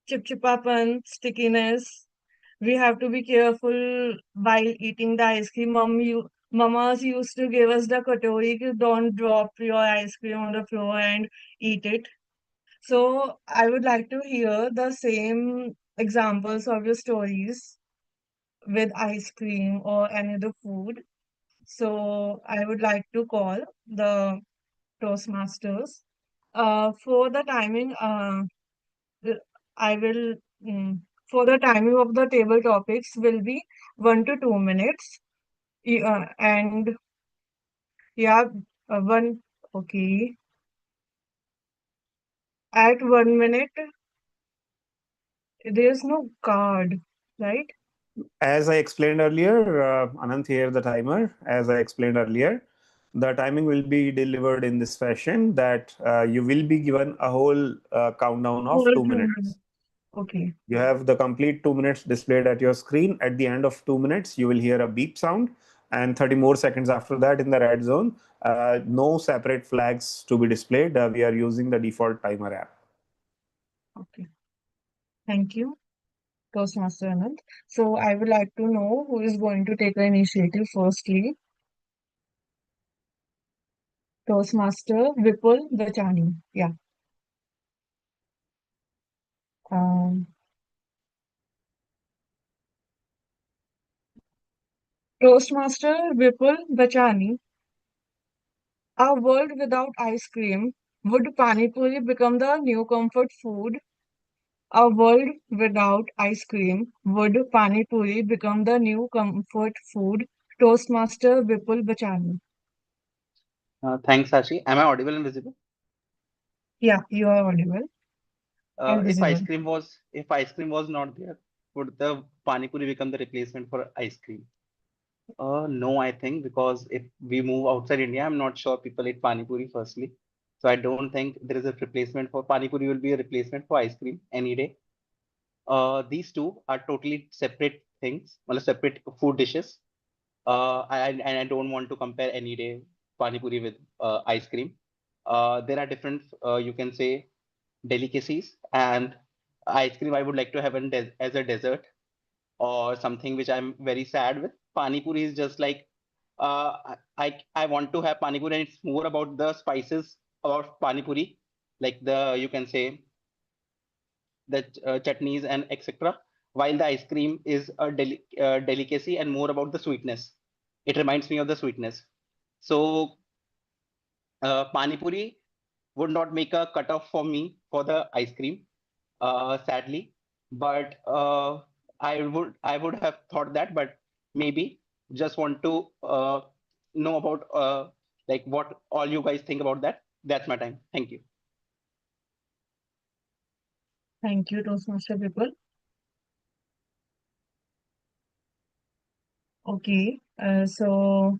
chipchipapan stickiness. We have to be careful while eating the ice cream. Mamas used to give us the katori ki don't drop your ice cream on the floor and eat it. So I would like to hear the same examples of your stories with ice cream or any other food. So I would like to call the Toastmasters. For the timing, I will, for the timing of the table topics will be 1 to 2 minutes. And yeah, one, okay. At 1 minute, there's no card, right? As I explained earlier, Anant here, the timer. As I explained earlier, the timing will be delivered in this fashion that you will be given a whole countdown of Whole 2 minutes. 2 minutes. Okay. You have the complete 2 minutes displayed at your screen. At the end of 2 minutes, you will hear a beep sound, and 30 more seconds after that in the red zone. No separate flags to be displayed. We are using the default timer app. Okay. Thank you, Toastmaster Anand. So I would like to know who is going to take the initiative firstly. Toastmaster Vipul Bachani. Yeah. Um, Toastmaster Vipul Bachani. A world without ice cream, would Pani Puri become the new comfort food? A world without ice cream, would Pani Puri become the new comfort food? Toastmaster Vipul Bachani. Thanks, Sashi. Am I audible and visible? Yeah, you are audible and visible. If ice cream was not there, would the pani puri become the replacement for ice cream? No, I think because if we move outside India, I'm not sure people eat pani puri firstly. So I don't think there is a replacement for pani puri will be a replacement for ice cream any day. These two are totally separate things, well, separate food dishes. And I don't want to compare any day pani puri with ice cream. There are different, you can say, delicacies, and ice cream I would like to have as a dessert. or something which I'm very sad with. Pani puri is just like I want to have pani puri, and it's more about the spices about pani puri, like the you can say the chutneys and etc. While the ice cream is a delicacy and more about the sweetness. It reminds me of the sweetness. So pani puri would not make a cutoff for me for the ice cream, sadly. But I would have thought that, but maybe just want to know about like what all you guys think about that. That's my time. Thank you. Thank you, Toastmaster people. Okay, so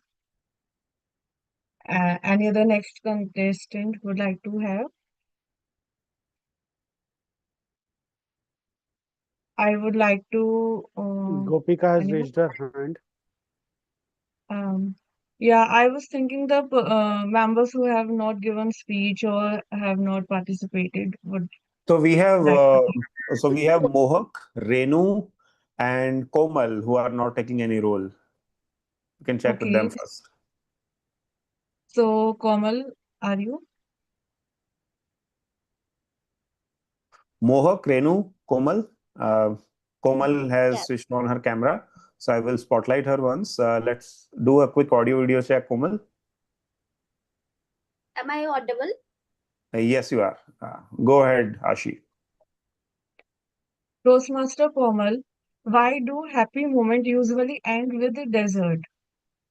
any other next contestant would like to have? I would like to. Gopika has Anyone? raised her hand. Yeah, I was thinking the members who have not given speech or have not participated would So we have like to. Mohak, Renu, and Komal who are not taking any role. You can check with them Okay, first. so Komal, are you? Mohak, Renu, Komal. Komal has Yes. switched on her camera, so I will spotlight her once. Let's do a quick audio video check, Komal. Am I audible? Yes, you are. Go ahead, Ashi. Toastmaster Komal, why do happy moments usually end with the dessert?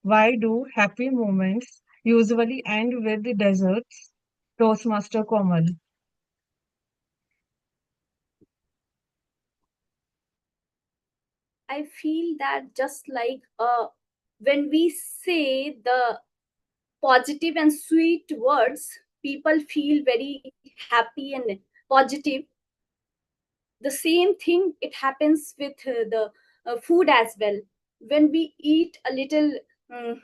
Why do happy moments usually end with the desserts? Toastmaster Komal. I feel that just like when we say the positive and sweet words, people feel very happy and positive. The same thing it happens with the food as well. When we eat a little um,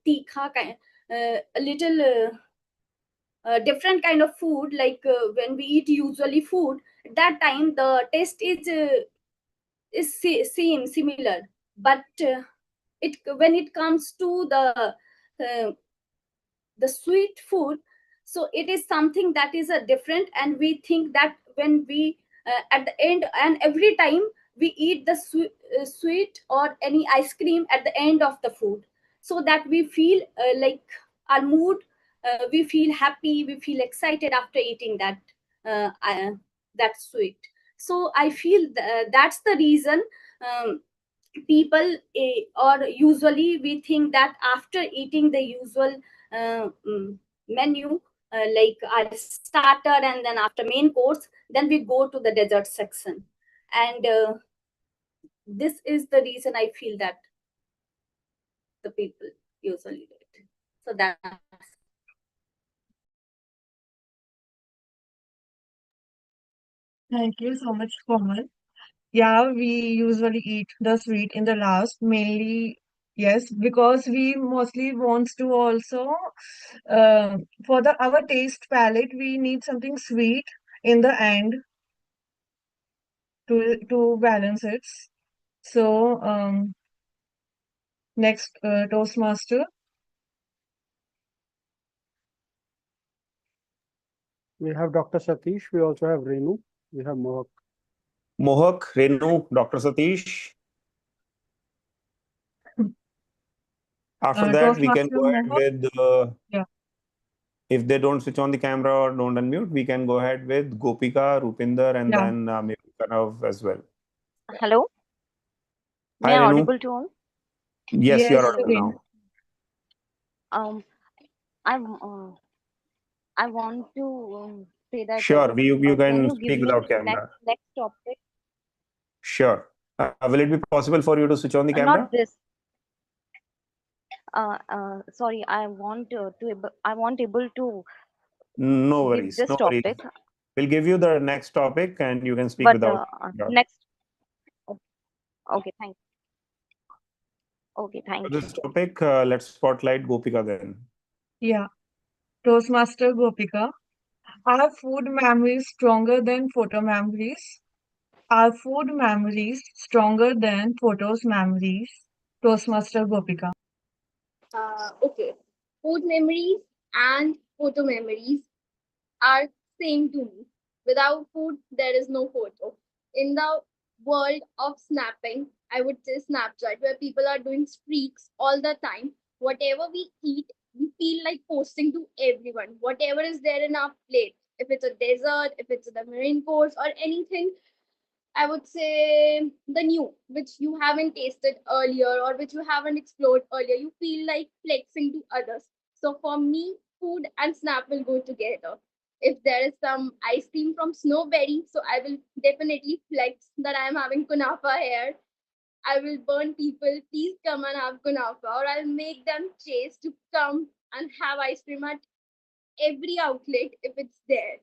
tikha kind, a little different kind of food, like when we eat usually food, at that time the taste is same similar, but it when it comes to uh, the sweet food, so it is something that is a different, and we think that when we at the end and every time we eat the sweet or any ice cream at the end of the food, so that we feel like our mood, we feel happy, we feel excited after eating that sweet. So I feel that's the reason people or usually we think that after eating the usual menu, like our starter and then after main course, then we go to the dessert section, and this is the reason I feel that the people usually do it. So that's Thank you so much, Komal. Yeah, we usually eat the sweet in the last, mainly, yes, because we mostly wants to also, for the our taste palette, we need something sweet in the end to balance it. So, next, Toastmaster. We have Dr. Satish. We also have Renu. We have Mohak. Mohak, Renu, Dr. Satish. After that, we can Toastmaster go ahead Mohak. with, Yeah, if they don't switch on the camera or don't unmute, we can go ahead with Gopika, Rupinder, and yeah, then maybe Kanav as well. Hello, Hi, may I Renu. audible to all? Yes, you are yes, audible Renu. now. Um, I I want to say that Sure, you can can you give speak me without next camera. topic? Sure. Will it be possible for you to switch on the camera? Not this. Sorry, I want able to No give worries, this no worries. topic, We'll give you the next topic and you can speak but without camera. next. Okay, For thank you. this topic, let's spotlight Gopika then. Yeah, Toastmaster Gopika. Are food memories stronger than photo memories? Are food memories stronger than photos memories? Toastmaster Gopika. Okay. Food memories and photo memories are same to me. Without food, there is no photo. In the world of snapping, I would say Snapchat, where people are doing streaks all the time. Whatever we eat, we feel like posting to everyone. Whatever is there in our plate, if it's a dessert, if it's the marine course, or anything, I would say the new, which you haven't tasted earlier or which you haven't explored earlier. You feel like flexing to others. So for me, food and snap will go together. If there is some ice cream from Snowberry, so I will definitely flex that I am having kunafa here. I will burn people, please come and have kunafa, or I'll make them chase to come and have ice cream at every outlet if it's there.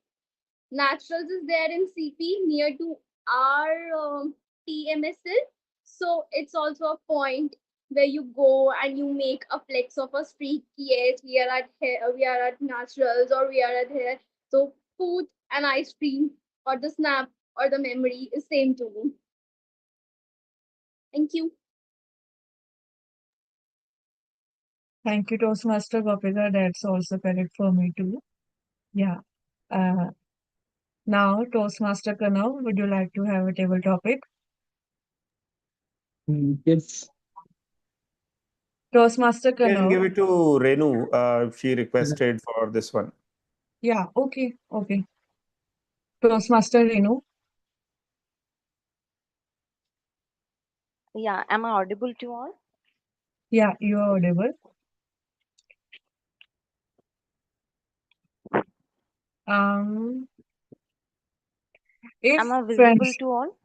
Naturals is there in CP near to our Tmsl. So it's also a point where you go and you make a flex of a street. Yes, we are at Naturals or we are at here. So food and ice cream or the snap or the memory is same to me. Thank you. Thank you, Toastmaster Gopika. That's also correct for me too. Yeah. Uh, Now, Toastmaster Kanav, would you like to have a table topic? Yes. Toastmaster Can give Kanav. it to Renu. She requested for this one. Yeah, okay, okay. Toastmaster Renu. Yeah, am I audible to all? Yeah, you are audible. Um, if Am I visible friends, to all?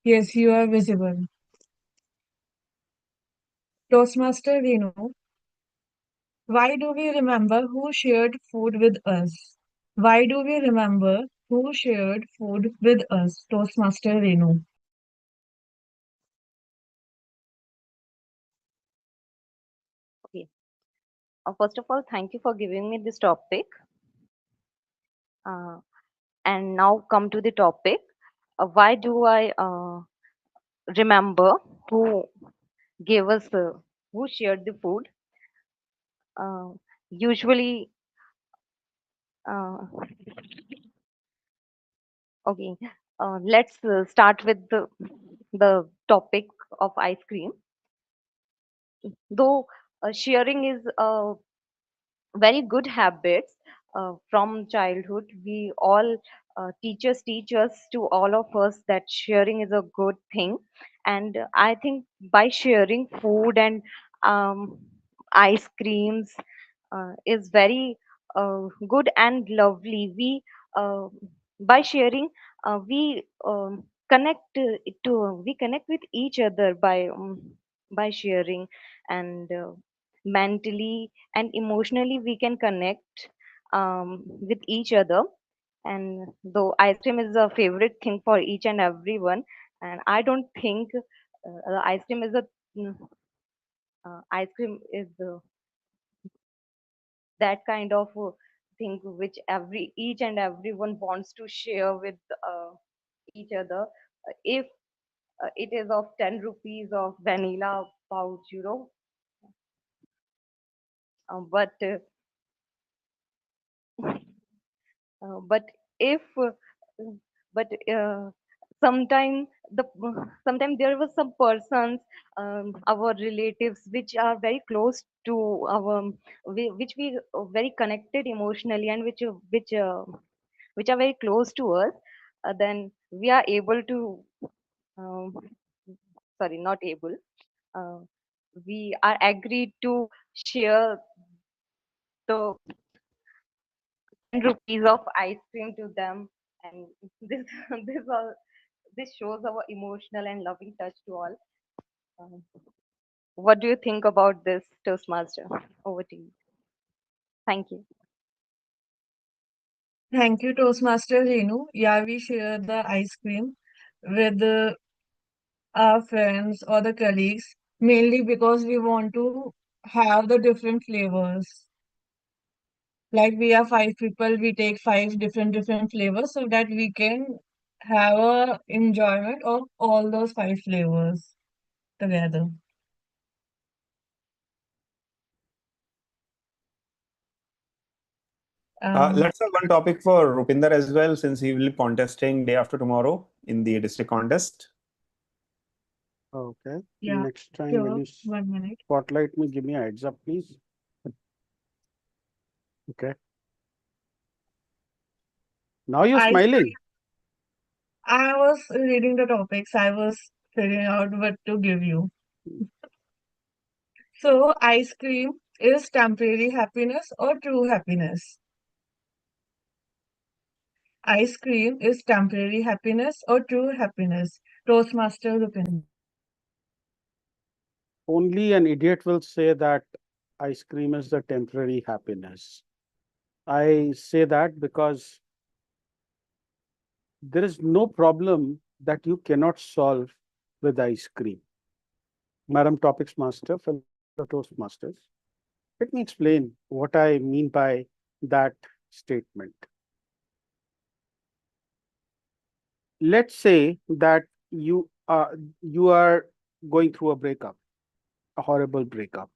yes, you are visible. Toastmaster Renu, why do we remember who shared food with us? Why do we remember who shared food with us? Toastmaster Renu. Okay. First of all, thank you for giving me this topic. Uh, and now come to the topic. Why do I remember who gave us, who shared the food? Uh, Usually, uh, okay, let's start with the topic of ice cream. Though sharing is very good habits from childhood, we all teachers teach us to all of us that sharing is a good thing, and I think by sharing food and um, ice creams is very good and lovely. We by sharing we connect we connect with each other by sharing, and mentally and emotionally we can connect with each other. And though ice cream is a favorite thing for each and everyone, and I don't think ice cream is a mm, ice cream is that kind of thing which every each and everyone wants to share with uh, each other. If it is of 10 rupees of vanilla pouch, but if but sometime the sometime there was some persons, our relatives which are very close to our, which we very connected emotionally, and which are very close to us, then we are able to um, sorry, not able, uh, we are agreed to share the 10 rupees of ice cream to them. And this this all this shows our emotional and loving touch to all. Um, what do you think about this, Toastmaster? Over to you. Thank you. Thank you, Toastmaster Renu. Yeah, we share the ice cream with our friends or the colleagues, mainly because we want to have the different flavors. Like we are five people, we take five different flavors so that we can have a enjoyment of all those 5 flavors together. Let's have one topic for Rupinder as well, since he will be contesting day after tomorrow in the district contest. Okay. Yeah, Next time when sure. you 1 minute. spotlight me, give me a heads up, please. Okay. Now you're I smiling. I was reading the topics. I was figuring out what to give you. So, ice cream is temporary happiness or true happiness? Ice cream is temporary happiness or true happiness? Toastmaster Rupinder. Only an idiot will say that ice cream is the temporary happiness. I say that because there is no problem that you cannot solve with ice cream. Madam Topics Master, fellow Toastmasters, let me explain what I mean by that statement. Let's say that you are going through a breakup, a horrible breakup.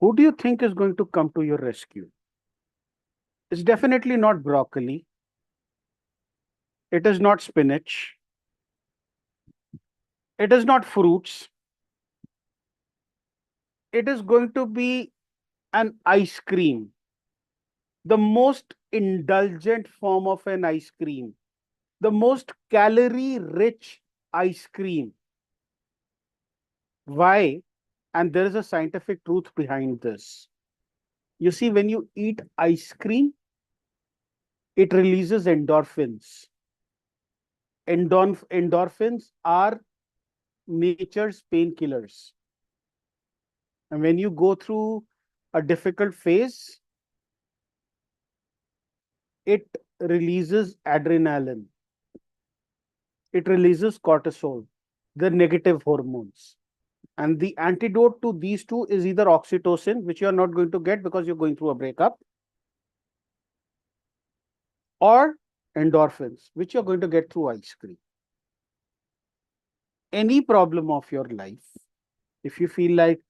Who do you think is going to come to your rescue? It's definitely not broccoli. It is not spinach. It is not fruits. It is going to be an ice cream, the most indulgent form of an ice cream, the most calorie rich ice cream. Why? And there is a scientific truth behind this. You see, when you eat ice cream, it releases endorphins. Endorphins are nature's painkillers. And when you go through a difficult phase, it releases adrenaline. It releases cortisol, the negative hormones. And the antidote to these two is either oxytocin, which you're not going to get because you're going through a breakup, or endorphins, which you're going to get through ice cream. Any problem of your life, if you feel like,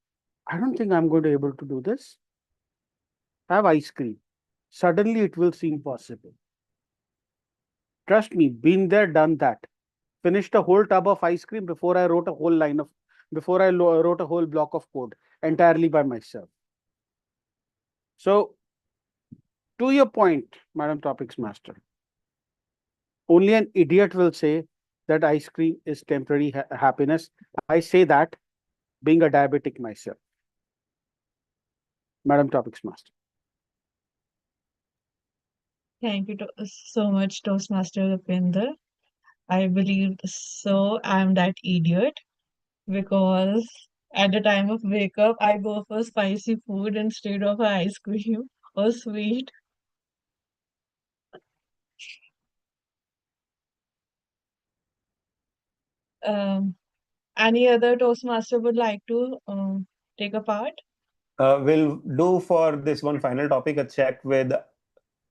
I don't think I'm going to be able to do this, have ice cream. Suddenly it will seem possible. Trust me, been there, done that. Finished a whole tub of ice cream before I wrote a whole wrote a whole block of code entirely by myself. So, to your point, Madam Topics Master, only an idiot will say that ice cream is temporary happiness. I say that being a diabetic myself. Madam Topics Master. Thank you so much, Toastmaster Rupinder. I believe so. I'm that idiot because at the time of wake up, I go for spicy food instead of ice cream or sweet. Um, any other Toastmaster would like to take a part? We'll do for this one final topic a check with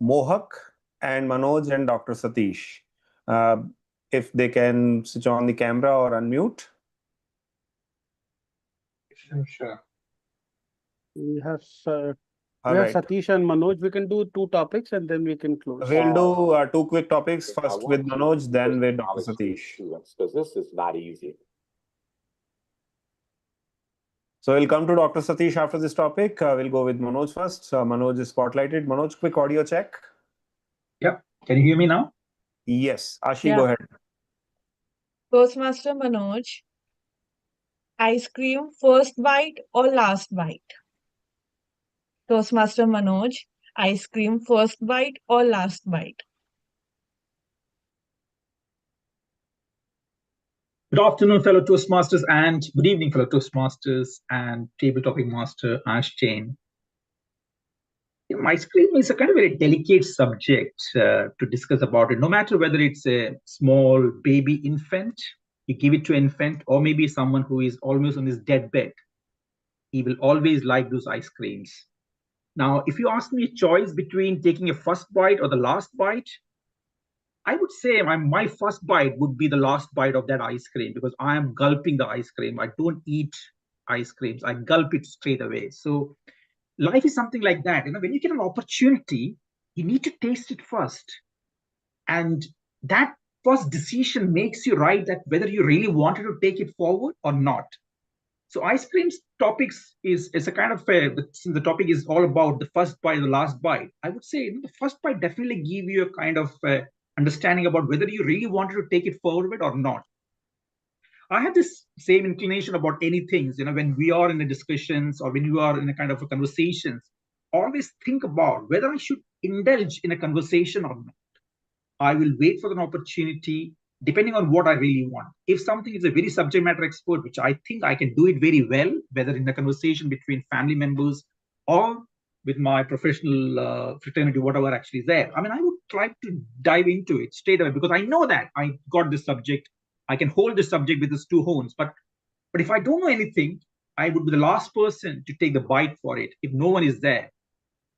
Mohak and Manoj and Dr. Satish. If they can switch on the camera or unmute. Sure. We have All right. Satish and Manoj. We can do 2 topics and then we can close. We'll do 2 quick topics, first with Manoj, then with Dr. Satish. Because this is not easy. So we'll come to Dr. Satish after this topic. We'll go with Manoj first. Manoj is spotlighted. Manoj, quick audio check. Yep. Can you hear me now? Yes. Ashi, Yeah. go ahead. Toastmaster Manoj, ice cream first bite or last bite? Toastmaster Manoj, ice cream first bite or last bite? Good afternoon, fellow Toastmasters, and good evening, fellow Toastmasters and table topic master Ash Jain. Ice cream is a kind of very delicate subject to discuss about it. No matter whether it's a small baby infant, you give it to an infant, or maybe someone who is almost on his deathbed, he will always like those ice creams. Now, if you ask me a choice between taking a first bite or the last bite, I would say my first bite would be the last bite of that ice cream because I am gulping the ice cream. I don't eat ice creams. I gulp it straight away. So life is something like that. When you get an opportunity, you need to taste it first. And that first decision makes you right that whether you really wanted to take it forward or not. So ice cream's topics is a kind of since the topic is all about the first bite, the last bite, I would say the first bite definitely give you a kind of understanding about whether you really wanted to take it forward or not. I have this same inclination about any things, when we are in the discussions or when you are in a kind of a conversations, always think about whether I should indulge in a conversation or not. I will wait for an opportunity depending on what I really want. If something is a very subject matter expert, which I think I can do it very well, whether in a conversation between family members or with my professional fraternity, whatever actually is there, I would try to dive into it straight away because I know that I got this subject. I can hold this subject with these two horns. But if I don't know anything, I would be the last person to take the bite for it if no one is there.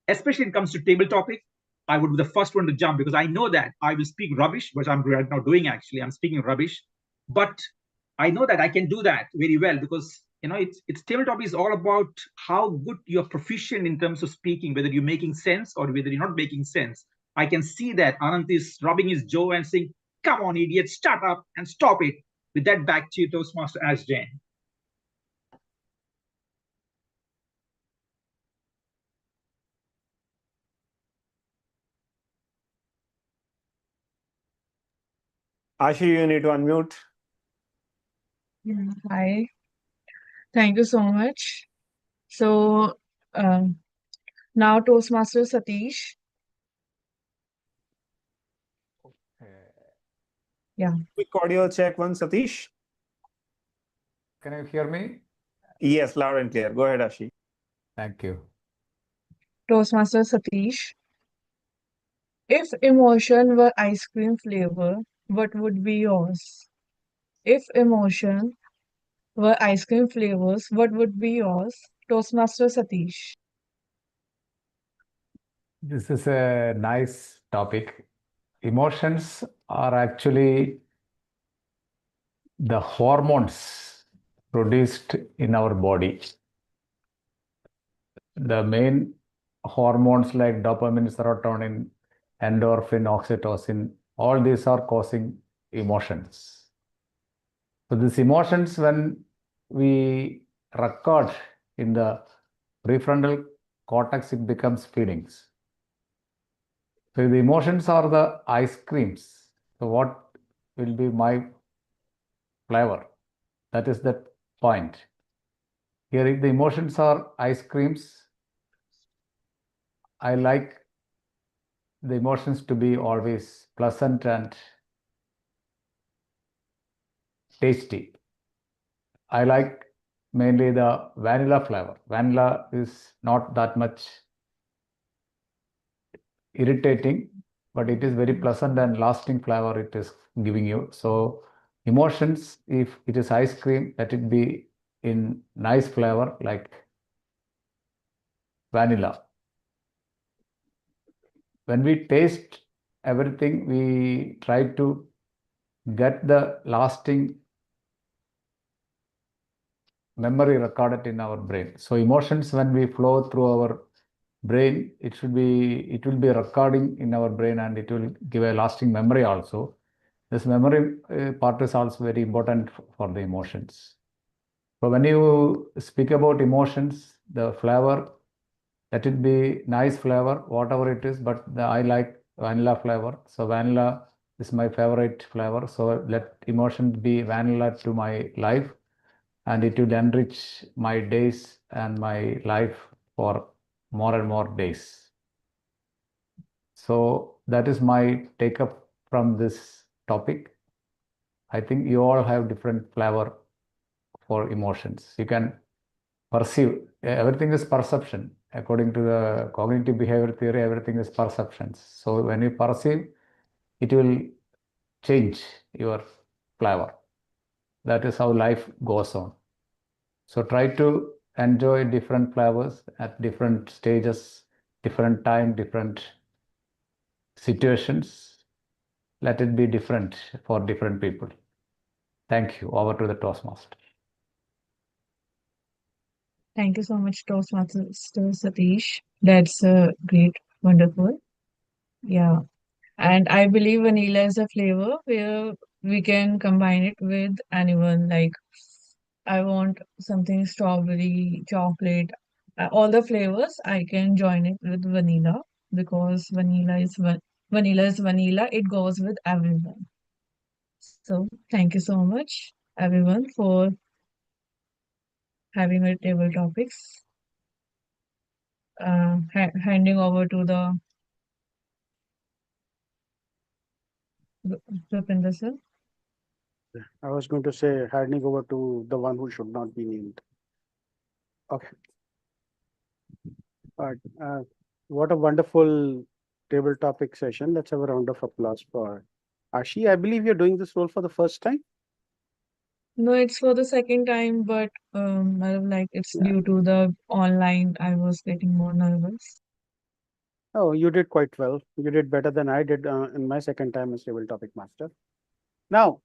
Especially when it comes to table topics, I would be the first one to jump because I know that I will speak rubbish, which I'm right now doing actually. I'm speaking rubbish, but I know that I can do that very well because it's tabletop is all about how good you're proficient in terms of speaking, whether you're making sense or whether you're not making sense. I can see that Anant is rubbing his jaw and saying, "Come on, idiot, shut up and stop it." With that, back to you, Toastmaster Ash Jain. Ashi, you need to unmute. Hi, thank you so much. So now Toastmaster Satish. Yeah. Quick audio check one, Satish. Can you hear me? Yes, loud and clear. Go ahead, Ashi. Thank you. Toastmaster Satish. If emotion were ice cream flavor, what would be yours? If emotion were ice cream flavors, what would be yours? Toastmaster Satish. This is a nice topic. Emotions are actually the hormones produced in our body. The main hormones like dopamine, serotonin, endorphin, oxytocin, all these are causing emotions. So these emotions, when we record in the prefrontal cortex, it becomes feelings. So the emotions are the ice creams. So what will be my flavor? That is the point. Here, if the emotions are ice creams, I like the emotions to be always pleasant and tasty. I like mainly the vanilla flavor. Vanilla is not that much irritating, but it is very pleasant and lasting flavor it is giving you. So emotions, if it is ice cream, let it be in nice flavor like vanilla. When we taste everything, we try to get the lasting memory recorded in our brain. So emotions, when we flow through our brain, it will be recording in our brain and it will give a lasting memory also. This memory part is also very important for the emotions. So when you speak about emotions, the flavor, let it be nice flavor, whatever it is, but I like vanilla flavor. So vanilla is my favorite flavor. So let emotions be vanilla to my life, and it will enrich my days and my life for more and more days. So that is my take up from this topic. I think you all have different flavor for emotions. You can perceive, everything is perception. According to the cognitive behavior theory, everything is perceptions. So when you perceive, it will change your flavor. That is how life goes on. So try to enjoy different flavors at different stages, different time, different situations. let it be different for different people. Thank you. Over to the Toastmaster. Thank you so much, Toastmaster Satish. That's great, wonderful. Yeah. And I believe vanilla is a flavor where we can combine it with anyone. Like, I want something strawberry, chocolate, all the flavors. I can join it with vanilla because vanilla is vanilla. It goes with everyone. So, thank you so much, everyone, for having a table topics. Handing over to the Rupinder sir. I was going to say handing over to the one who should not be named. Okay. All right. What a wonderful table topic session. Let's have a round of applause for Ashi. I believe you're doing this role for the first time. No, it's for the second time, but I don't like it's Yeah. due to the online. I was getting more nervous. Oh, you did quite well. You did better than I did in my second time as table topic master. Now,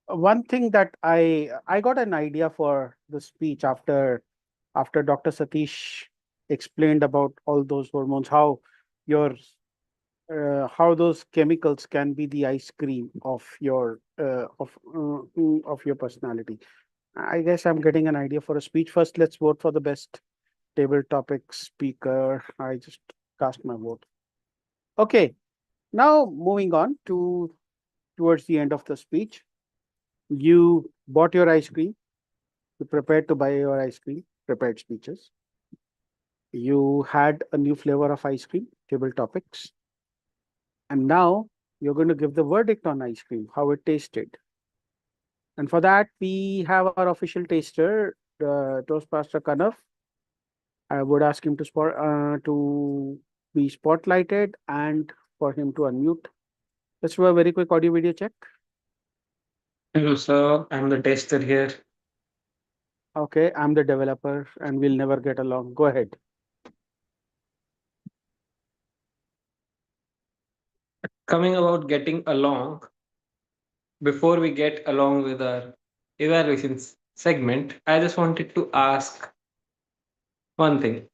one thing that I got an idea for the speech after Dr. Satish explained about all those hormones, your how those chemicals can be the ice cream of your personality. I guess I'm getting an idea for a speech. First, let's vote for the best table topic speaker. I just cast my vote. Okay, now moving on towards the end of the speech. You bought your ice cream. You prepared to buy your ice cream. Prepared speeches. You had a new flavor of ice cream. Table topics. And now you're going to give the verdict on ice cream, how it tasted. And for that, we have our official taster, Toastmaster Kanav. I would ask him to be spotlighted and for him to unmute. Let's do a very quick audio video check. Hello, sir. I'm the tester here. Okay, I'm the developer and we'll never get along. Go ahead. Coming about getting along, before we get along with our evaluations segment, I just wanted to ask one thing.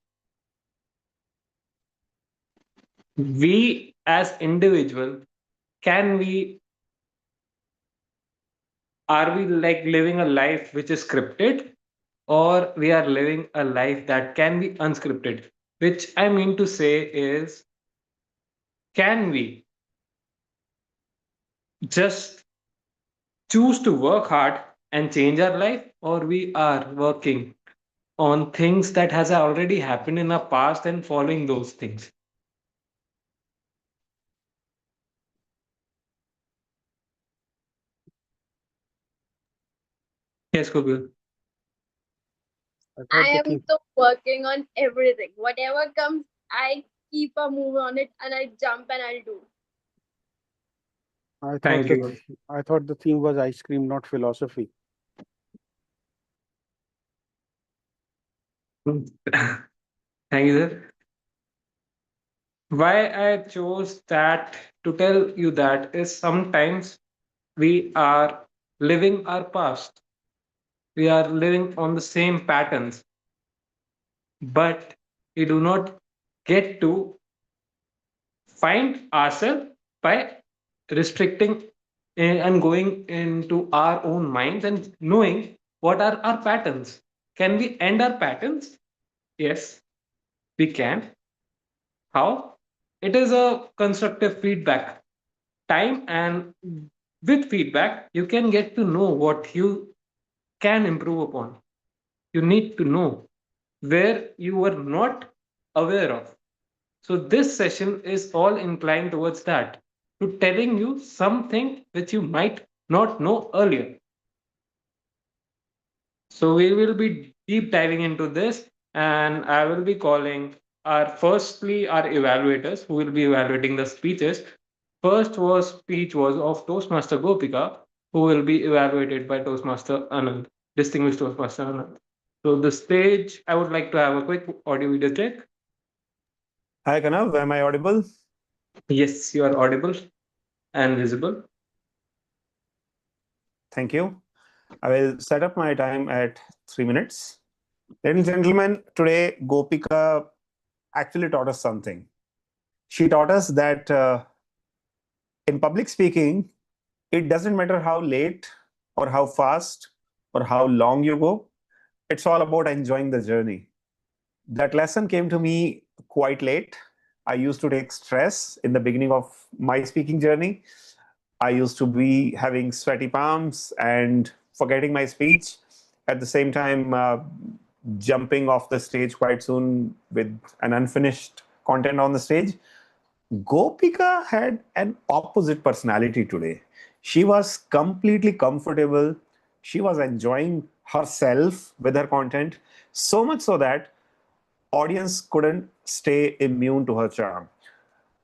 We as individual, can we are we like living a life which is scripted, or we are living a life that can be unscripted? Which I mean to say is, can we just choose to work hard and change our life, or we are working on things that has already happened in our past and following those things? Yes, Google. I am so working on everything. Whatever comes, I keep a move on it and I jump and I'll do. Thank you. I thought the theme was ice cream, not philosophy. Thank you, sir. Why I chose that to tell you that is sometimes we are living our past. We are living on the same patterns, but we do not get to find ourselves by restricting and going into our own minds and knowing what are our patterns. Can we end our patterns? Yes, we can. How? It is a constructive feedback time, and with feedback you can get to know what you can improve upon. You need to know where you were not aware of. So this session is all inclined towards that, to telling you something which you might not know earlier. So we will be deep diving into this, and I will be calling our evaluators who will be evaluating the speeches. First was speech was of Toastmaster Gopika, who will be evaluated by Toastmaster Anand, distinguished Toastmaster Anand. So the stage, I would like to have a quick audio video check. Hi, Kanav. Am I audible? Yes, you are audible. and visible. Thank you. I will set up my time at 3 minutes. Ladies and gentlemen, today Gopika actually taught us something. She taught us that in public speaking, it doesn't matter how late or how fast or how long you go, it's all about enjoying the journey. That lesson came to me quite late. I used to take stress in the beginning of my speaking journey. I used to be having sweaty palms and forgetting my speech. At the same time, jumping off the stage quite soon with an unfinished content on the stage. Gopika had an opposite personality today. She was completely comfortable. She was enjoying herself with her content, so much so that audience couldn't stay immune to her charm.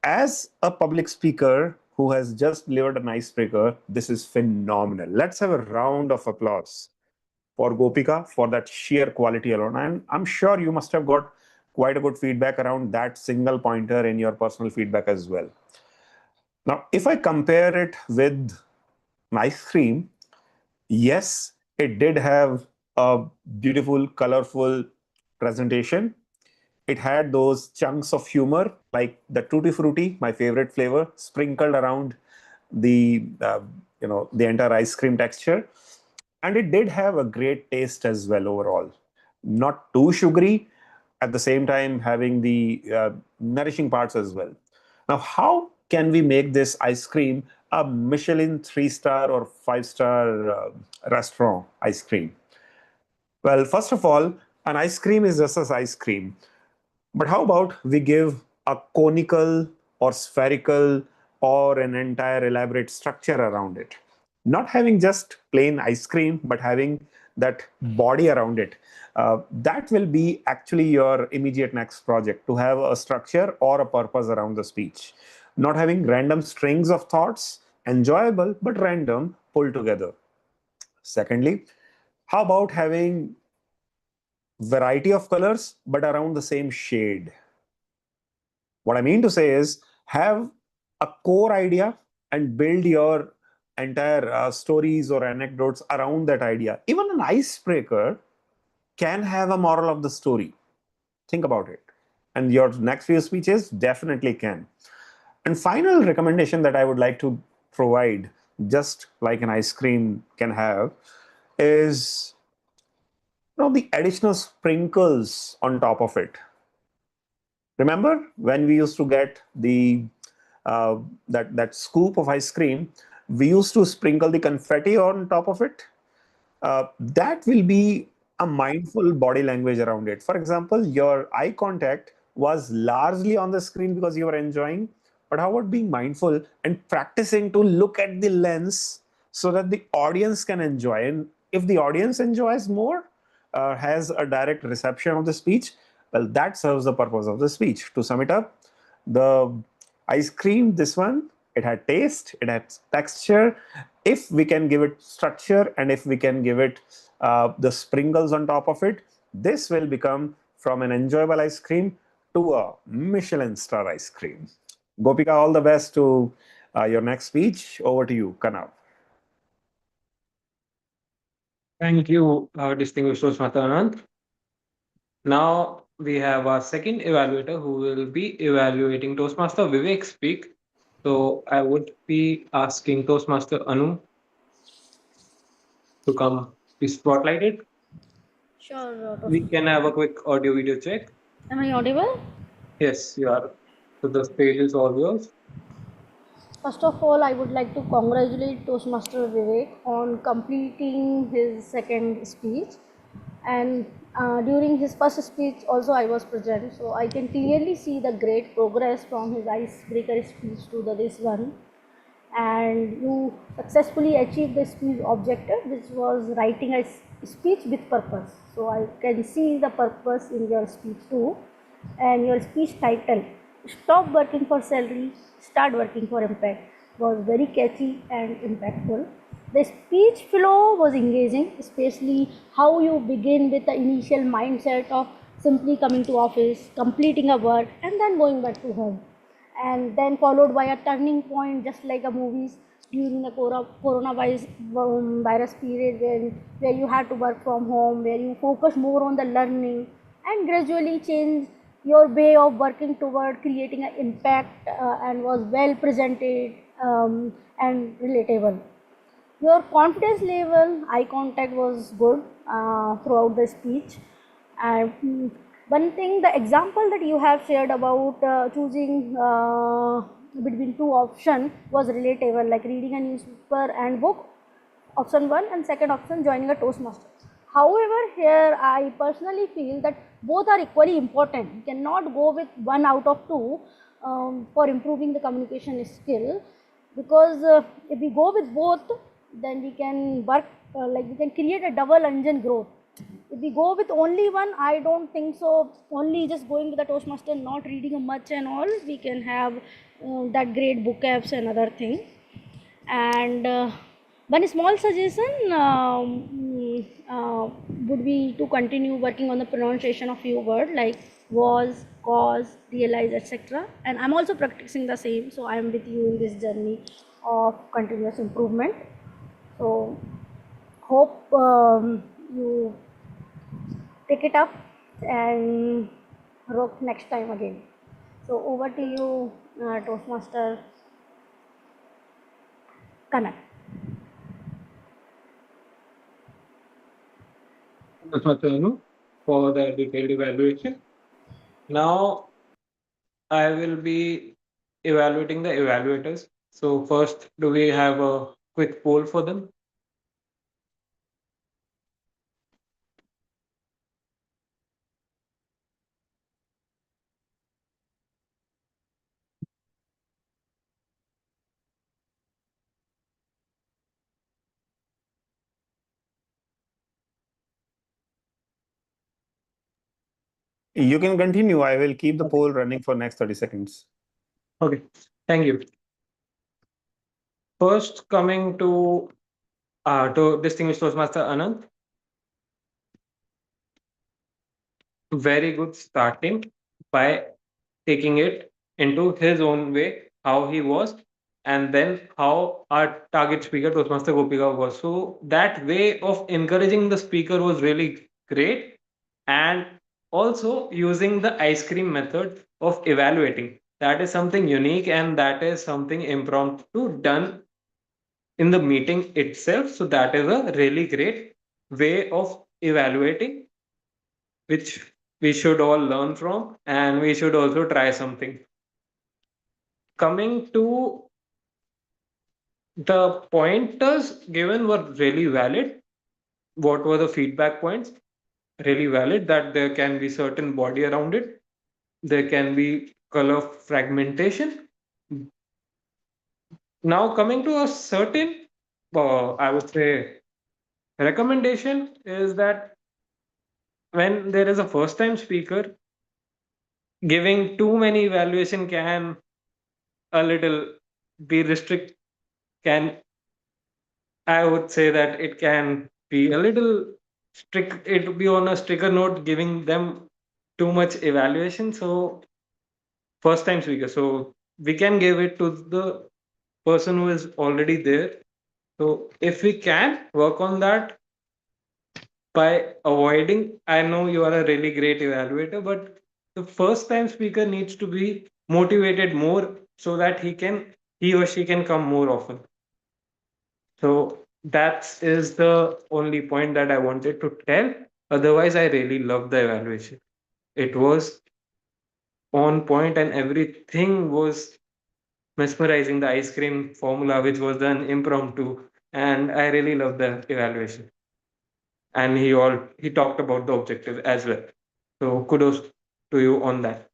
As a public speaker who has just delivered an icebreaker, this is phenomenal. Let's have a round of applause for Gopika for that sheer quality alone. And I'm sure you must have got quite a good feedback around that single pointer in your personal feedback as well. Now, if I compare it with an ice cream, yes, it did have a beautiful, colorful presentation. It had those chunks of humor, like the tutti frutti, my favorite flavor, sprinkled around the the entire ice cream texture, and it did have a great taste as well overall. Not too sugary, at the same time having the nourishing parts as well. Now, how can we make this ice cream a Michelin 3-star or 5-star restaurant ice cream? Well, first of all, an ice cream is just as ice cream. But how about we give a conical or spherical or an entire elaborate structure around it? Not having just plain ice cream, but having that body around it. That will be actually your immediate next project, to have a structure or a purpose around the speech. Not having random strings of thoughts, enjoyable but random, pulled together. Secondly, how about having variety of colors but around the same shade? What I mean to say is, have a core idea and build your entire stories or anecdotes around that idea. Even an icebreaker can have a moral of the story. Think about it. And your next few speeches definitely can. And final recommendation that I would like to provide, just like an ice cream can have, is the additional sprinkles on top of it. Remember when we used to get the that scoop of ice cream, we used to sprinkle the confetti on top of it. That will be a mindful body language around it. For example, your eye contact was largely on the screen because you were enjoying, but how about being mindful and practicing to look at the lens so that the audience can enjoy? And if the audience enjoys more, has a direct reception of the speech, well, that serves the purpose of the speech. To sum it up, the ice cream, this one, it had taste, it had texture. If we can give it structure and if we can give it the sprinkles on top of it, this will become from an enjoyable ice cream to a Michelin star ice cream. Gopika, all the best to your next speech. Over to you, Kanav. Thank you, distinguished Toastmaster Anand. Now we have our second evaluator who will be evaluating Toastmaster Vivek speak. So I would be asking Toastmaster Anu to come be spotlighted. Sure, We can have a quick audio video check. am I audible? Yes, you are. So the stage is all yours. First of all, I would like to congratulate Toastmaster Vivek on completing his second speech. And during his first speech, also I was present, so I can clearly see the great progress from his icebreaker speech to this one. And you successfully achieved the speech objective, which was writing a speech with purpose. So I can see the purpose in your speech too. And your speech title, Stop Working for Salary, Start Working for Impact, was very catchy and impactful. The speech flow was engaging, especially how you begin with the initial mindset of simply coming to office, completing a work, and then going back to home. and then followed by a turning point, just like a movies during the coronavirus virus period, where you had to work from home, where you focus more on the learning and gradually change your way of working toward creating an impact, and was well presented, and relatable. Your confidence level, eye contact was good throughout the speech. And one thing, the example that you have shared about choosing between two options was relatable, like reading a newspaper and book, option one, and second option, joining a Toastmasters. However, here I personally feel that both are equally important. You cannot go with one out of two for improving the communication skill, because if we go with both, then we can work, like we can create a double engine growth. If we go with only one, I don't think so. Only just going with the Toastmaster, not reading much and all, we can have that great book apps and other thing. And one small suggestion would be to continue working on the pronunciation of few words like was, cause, realize, etc. And I'm also practicing the same, so I'm with you in this journey of continuous improvement. So hope you pick it up and rock next time again. So over to you, Toastmaster Kanak. That's much for the detailed evaluation. Now I will be evaluating the evaluators. So first, do we have a quick poll for them? You can continue. I will keep the poll running for next 30 seconds. Okay, thank you. First, coming to distinguished Toastmaster Anand, very good starting by taking it into his own way, how he was, and then how our target speaker, Toastmaster Gopika, was. So that way of encouraging the speaker was really great. And also using the ice cream method of evaluating. That is something unique and that is something impromptu done in the meeting itself. So that is a really great way of evaluating, which we should all learn from and we should also try something. Coming to the pointers given were really valid. What were the feedback points? Really valid, that there can be certain body around it. There can be color fragmentation. Now coming to a certain, I would say, recommendation is that when there is a first time speaker, giving too many evaluation can a little be restrict, can, I would say that it can be a little strict, it would be on a stricter note, giving them too much evaluation. So first time speaker, so we can give it to the person who is already there. So if we can work on that by avoiding, I know you are a really great evaluator, but the first time speaker needs to be motivated more so that he or she can come more often. So that is the only point that I wanted to tell. Otherwise, I really love the evaluation. It was on point and everything was mesmerizing. The ice cream formula, which was done impromptu, and I really love the evaluation. And he talked about the objective as well. So kudos to you on that.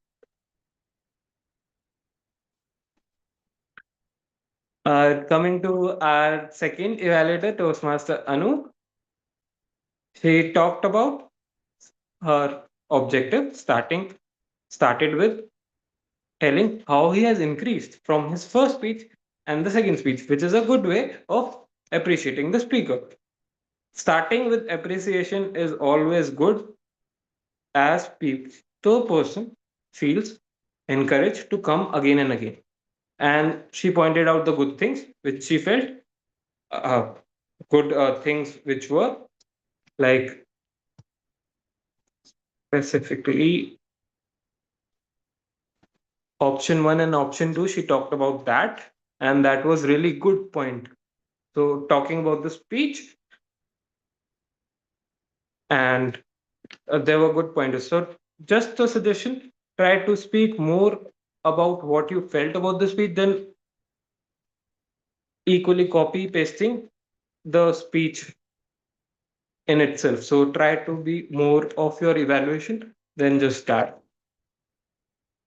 Coming to our second evaluator, Toastmaster Anu, she talked about her objective, started with telling how he has increased from his first speech and the second speech, which is a good way of appreciating the speaker. Starting with appreciation is always good, as the person feels encouraged to come again and again. And she pointed out the good things which she felt, uh, good things which were like specifically option one and option two. She talked about that, and that was really good point. So talking about the speech, and there were good pointers. So just a suggestion: try to speak more about what you felt about the speech than equally copy pasting the speech in itself. So try to be more of your evaluation than just that.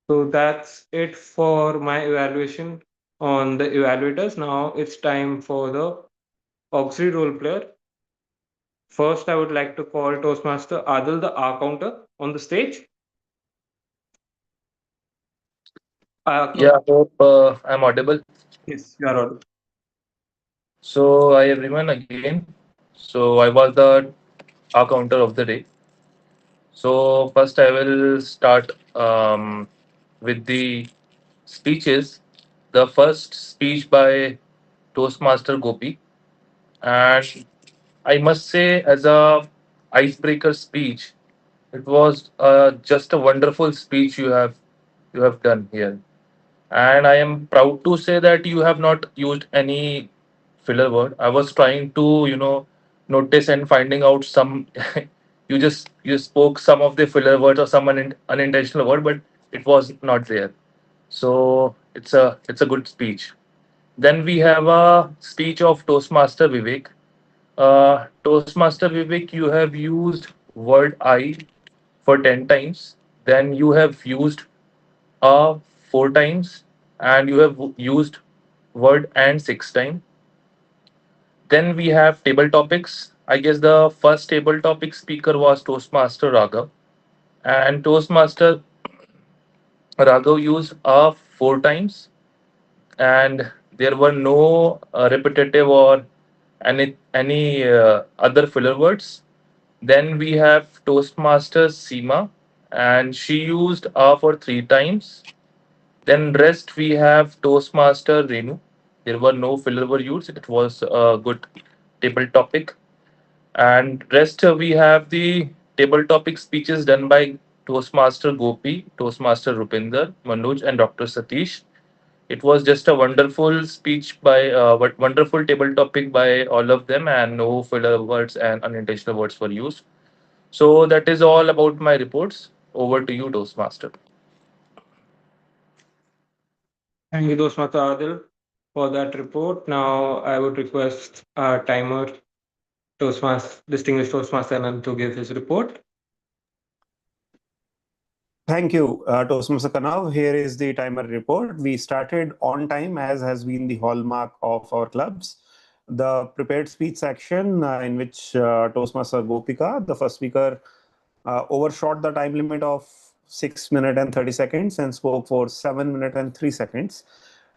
So that's it for my evaluation on the evaluators. Now it's time for the auxiliary role player. First, I would like to call Toastmaster Adil, the R counter, on the stage. Yeah, hope I'm audible. Yes, you are audible. So, hi everyone again. So, I was the counter of the day. So, first I will start with the speeches. The first speech by Toastmaster Gopi, and I must say, as a icebreaker speech, it was just a wonderful speech you have done here. And I am proud to say that you have not used any filler word. I was trying to, notice and finding out some. You spoke some of the filler words or some unintentional word, but it was not there. So it's a good speech. Then we have a speech of Toastmaster Vivek. Toastmaster Vivek, you have used word I for 10 times. Then you have used four times, and you have used word and 6 times. Then we have table topics. I guess the first table topic speaker was Toastmaster Raghav, and Toastmaster Raghav used four times, and there were no repetitive or any other filler words. Then we have Toastmaster Seema, and she used for 3 times. Then rest we have Toastmaster Renu. There were no filler were used. It was a good table topic. And rest we have the table topic speeches done by Toastmaster Gopi, Toastmaster Rupinder, Manoj, and Dr. Satish. It was just a wonderful speech by wonderful table topic by all of them, and no filler words and unintentional words were used. So that is all about my reports. Over to you, Toastmaster. Thank you, Toastmaster Adil, for that report. Now I would request our timer, distinguished Toastmaster Anand, to give his report. Thank you, Toastmaster Kanav. Here is the timer report. We started on time, as has been the hallmark of our clubs. The prepared speech section, in which Toastmaster Gopika, the first speaker, overshot the time limit of 6 minutes and 30 seconds and spoke for 7 minutes and 3 seconds.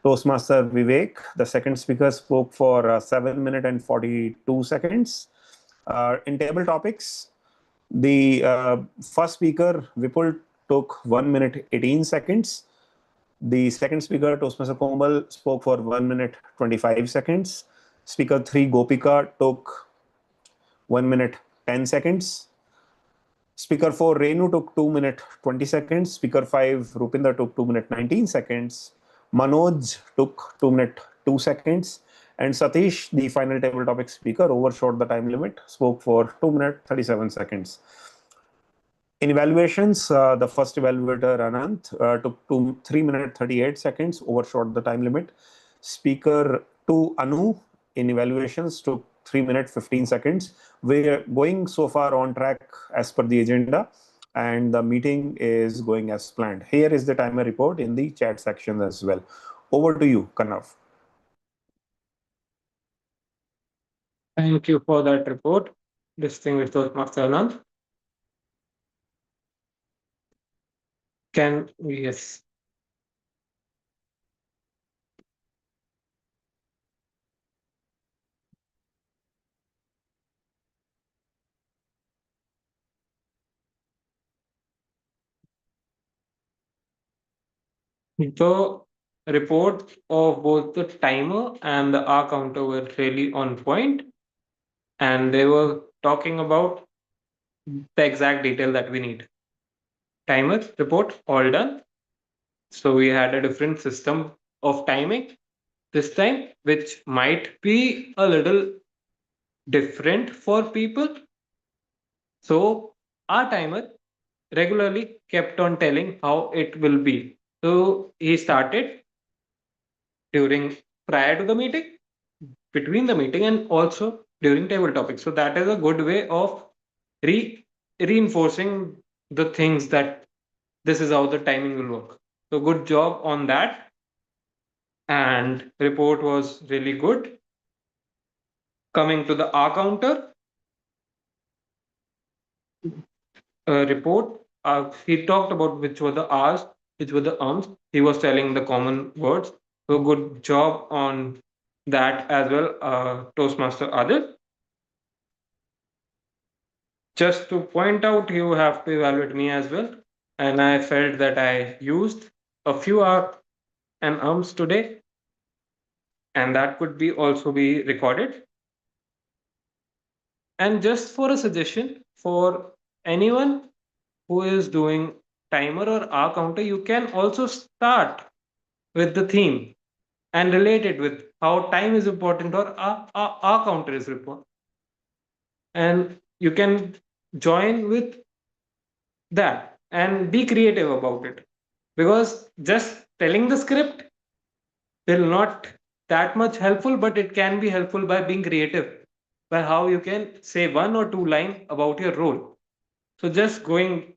Toastmaster Vivek, the second speaker, spoke for 7 minutes and 42 seconds. In table topics, the first speaker, Vipul, took 1 minute 18 seconds. The second speaker, Toastmaster Komal, spoke for 1 minute 25 seconds. Speaker 3, Gopika, took 1 minute 10 seconds. Speaker 4, Renu, took 2 minute 20 seconds. Speaker 5, Rupinder, took 2 minute 19 seconds. Manoj took 2 minute 2 seconds. And Satish, the final table topic speaker, overshot the time limit, spoke for 2 minute 37 seconds. In evaluations, the first evaluator, Anant, took 3 minutes 38 seconds, overshot the time limit. Speaker 2, Anu, in evaluations, took 3 minutes 15 seconds. We're going so far on track as per the agenda, and the meeting is going as planned. Here is the timer report in the chat section as well. Over to you, Kanav. Thank you for that report, distinguished Toastmaster Anand. Can we, yes. So reports of both the timer and the R counter were really on point, and they were talking about the exact detail that we need. Timer, report, all done. So we had a different system of timing this time, which might be a little different for people. So our timer regularly kept on telling how it will be. So he started during prior to the meeting, between the meeting, and also during table topics. So that is a good way of reinforcing the things that this is how the timing will work. So good job on that. And report was really good. Coming to the R counter report, he talked about which were the R's, which were the ums. He was telling the common words. So good job on that as well, Toastmaster Adil. Just to point out, you have to evaluate me as well. And I felt that I used a few R and ums today, and that could be also be recorded. And just for a suggestion for anyone who is doing timer or R counter, you can also start with the theme and relate it with how time is important or R counter is important. And you can join with that and be creative about it, because just telling the script will not that much helpful, but it can be helpful by being creative, by how you can say one or two line about your role. So just going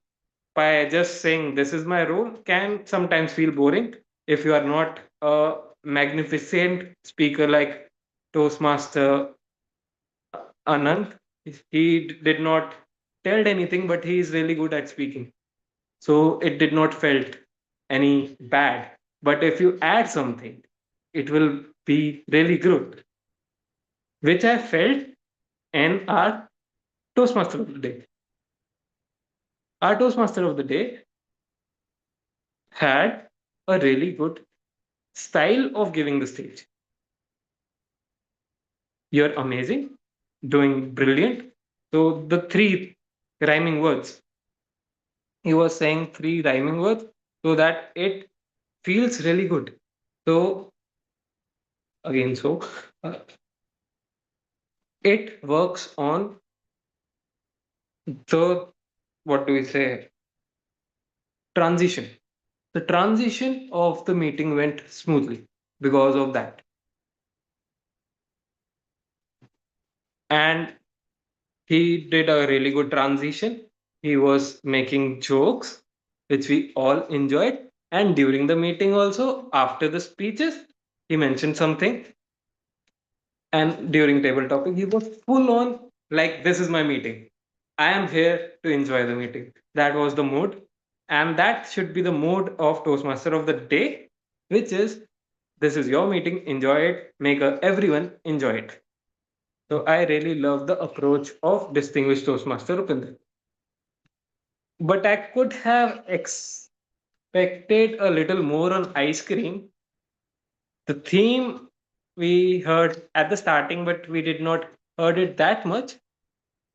by just saying this is my role can sometimes feel boring if you are not a magnificent speaker like Toastmaster Anand. He did not tell anything, but he is really good at speaking. So it did not felt any bad. But if you add something, it will be really good, which I felt in our Toastmaster of the day. Our Toastmaster of the day had a really good style of giving the stage. You're amazing, doing brilliant. So the three rhyming words, he was saying three rhyming words so that it feels really good. So again, uh, it works on the, what do we say, transition. The transition of the meeting went smoothly because of that. And he did a really good transition. He was making jokes, which we all enjoyed. And during the meeting, also, after the speeches, he mentioned something. And during table topic, he was full on like, this is my meeting. I am here to enjoy the meeting. That was the mood. And that should be the mood of Toastmaster of the day, which is, this is your meeting, enjoy it, make everyone enjoy it. So I really love the approach of distinguished Toastmaster Rupinder. But I could have expected a little more on ice cream. The theme we heard at the starting, but we did not heard it that much.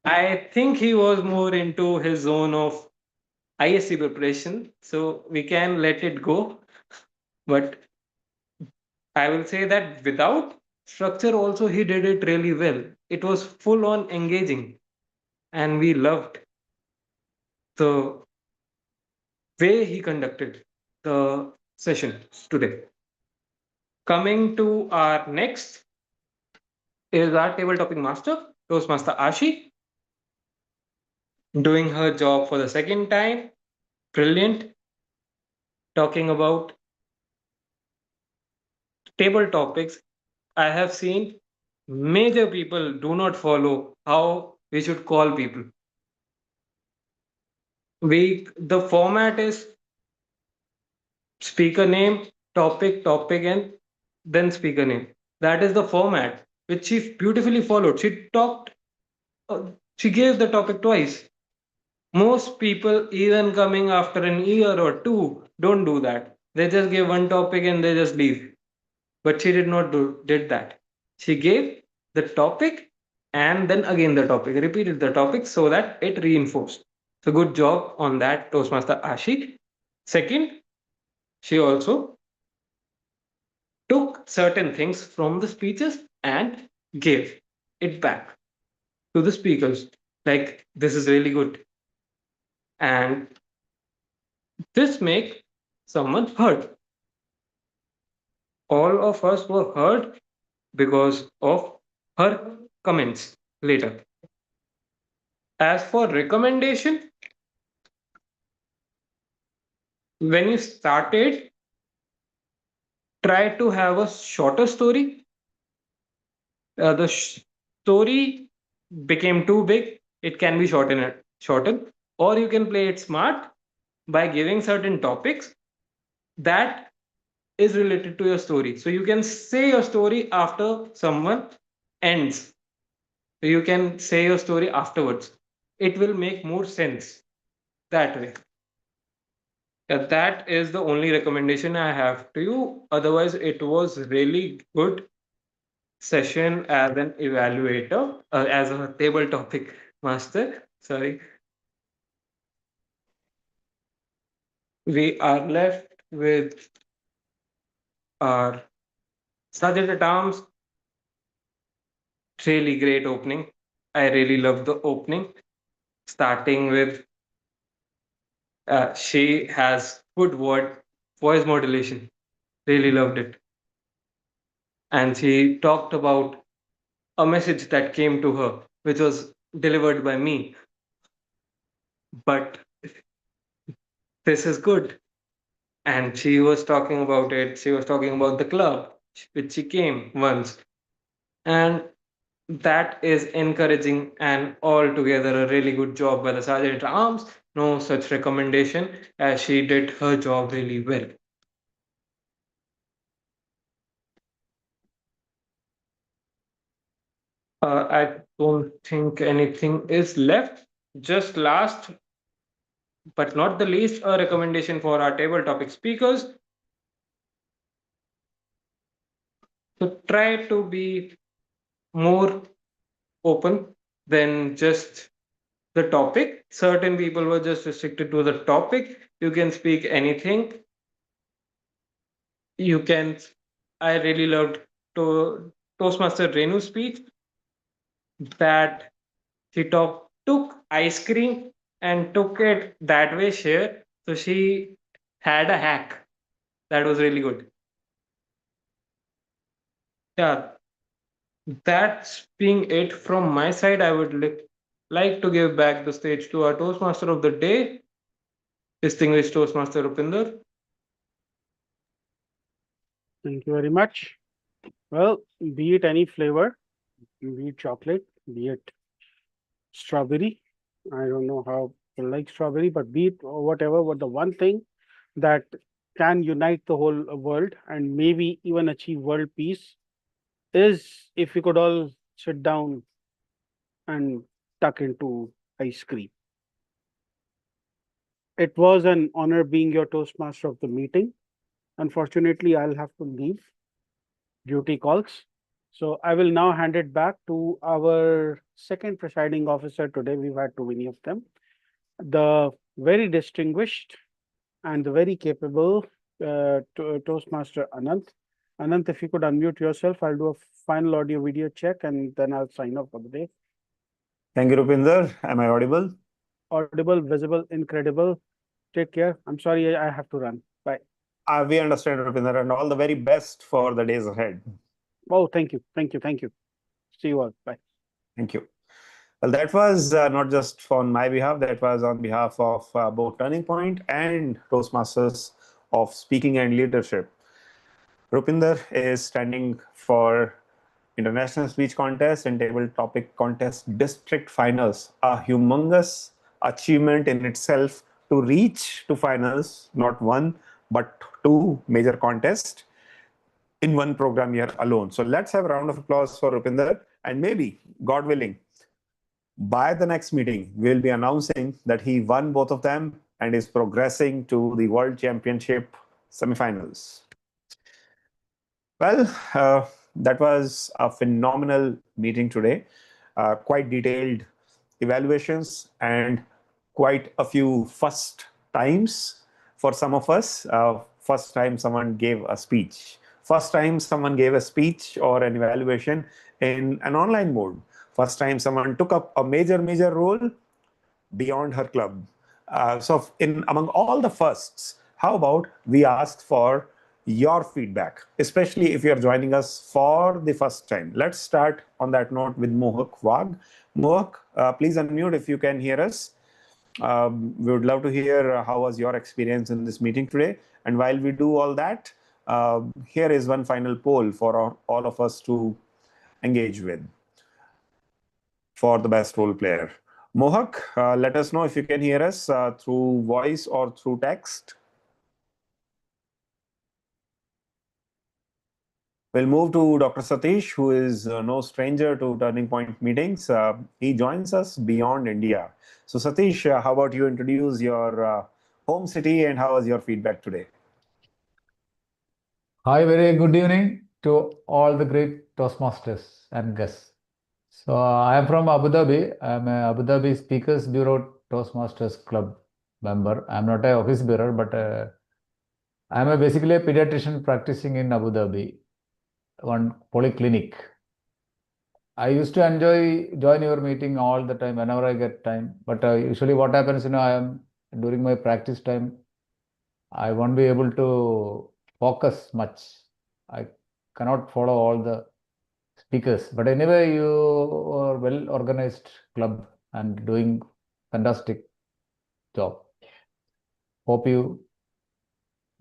I think he was more into his zone of ISC preparation, so we can let it go. But I will say that without structure, also he did it really well. It was full on engaging, and we loved the way he conducted the session today. Coming to our next is our table topping master, Toastmaster Ashi, doing her job for the second time. Brilliant. Talking about table topics, I have seen major people do not follow how we should call people. The format is speaker name, topic, and then speaker name. That is the format which she beautifully followed. She talked, she gave the topic twice. Most people, even coming after an year or two, don't do that. They just give one topic and they just leave. But she did not did that. She gave the topic and then again the topic, repeated the topic so that it reinforced. So good job on that, Toastmaster Ashik. Second, she also took certain things from the speeches and gave it back to the speakers. Like, this is really good. And this make someone heard. All of us were heard because of her comments later. As for recommendation, when you started, try to have a shorter story. The story became too big, it can be shortened, or you can play it smart by giving certain topics that is related to your story. So you can say your story after someone ends. You can say your story afterwards. It will make more sense that way. That is the only recommendation I have to you. Otherwise, it was really good session as an evaluator, as a table topic master. Sorry. We are left with our Sergeant at Arms. Really great opening. I really love the opening. Starting with she has good voice modulation. Really loved it. And she talked about a message that came to her, which was delivered by me. But this is good. And she was talking about it. She was talking about the club, which she came once. And that is encouraging and altogether a really good job by the Sergeant at Arms. No such recommendation, as she did her job really well. I don't think anything is left. Just last but not the least, a recommendation for our table topic speakers. So try to be more open than just the topic. Certain people were just restricted to the topic. You can speak anything. You can. I really loved Toastmaster Renu's speech that she took ice cream and took it that way share. So she had a hack that was really good. Yeah, that's being it from my side. I would like to give back the stage to our Toastmaster of the day, distinguished Toastmaster Rupinder. Thank you very much. Well, be it any flavor, be it chocolate, be it strawberry. I don't know how you like strawberry, but be it whatever, but the one thing that can unite the whole world and maybe even achieve world peace is if we could all sit down and tuck into ice cream. It was an honor being your Toastmaster of the meeting. Unfortunately, I'll have to leave. Duty calls. So I will now hand it back to our second presiding officer today. We've had too many of them. The very distinguished and the very capable Toastmaster Anant. Anant, if you could unmute yourself, I'll do a final audio video check and then I'll sign off for the day. Thank you, Rupinder. Am I audible? Audible, visible, incredible. Take care. I'm sorry, I have to run. Bye. We understand, Rupinder, and all the very best for the days ahead. Oh, thank you. Thank you. Thank you. See you all. Bye. Thank you. Well, that was not just on my behalf, that was on behalf of both Turning Point and Toastmasters of Speaking and Leadership. Rupinder is standing for International Speech Contest and Table Topic Contest District Finals, a humongous achievement in itself to reach to finals, not one, but two major contests in one program year alone. So let's have a round of applause for Rupinder, and maybe, God willing, by the next meeting, we'll be announcing that he won both of them and is progressing to the World Championship semifinals. Well, that was a phenomenal meeting today. Quite detailed evaluations and quite a few first times for some of us. First time someone gave a speech. First time someone gave a speech or an evaluation in an online mode. First time someone took up a major role beyond her club. So in among all the firsts, how about we ask for your feedback, especially if you're joining us for the first time. Let's start on that note with Mohak Wag. Mohak, please unmute if you can hear us. We would love to hear how was your experience in this meeting today. And while we do all that, here is one final poll for all of us to engage with for the best role player. Mohak, let us know if you can hear us through voice or through text. We'll move to Dr. Satish, who is no stranger to Turning Point meetings. He joins us beyond India. So Satish, how about you introduce your home city and how was your feedback today? Hi, very good evening to all the great Toastmasters and guests. So I am from Abu Dhabi. I am a Abu Dhabi Speakers Bureau Toastmasters Club member. I am not an office bearer, but I am basically a pediatrician practicing in Abu Dhabi, one polyclinic. I used to enjoy join your meeting all the time whenever I get time. But usually what happens, I am during my practice time, I won't be able to focus much. I cannot follow all the speakers. But anyway, you are well organized club and doing fantastic job. Hope you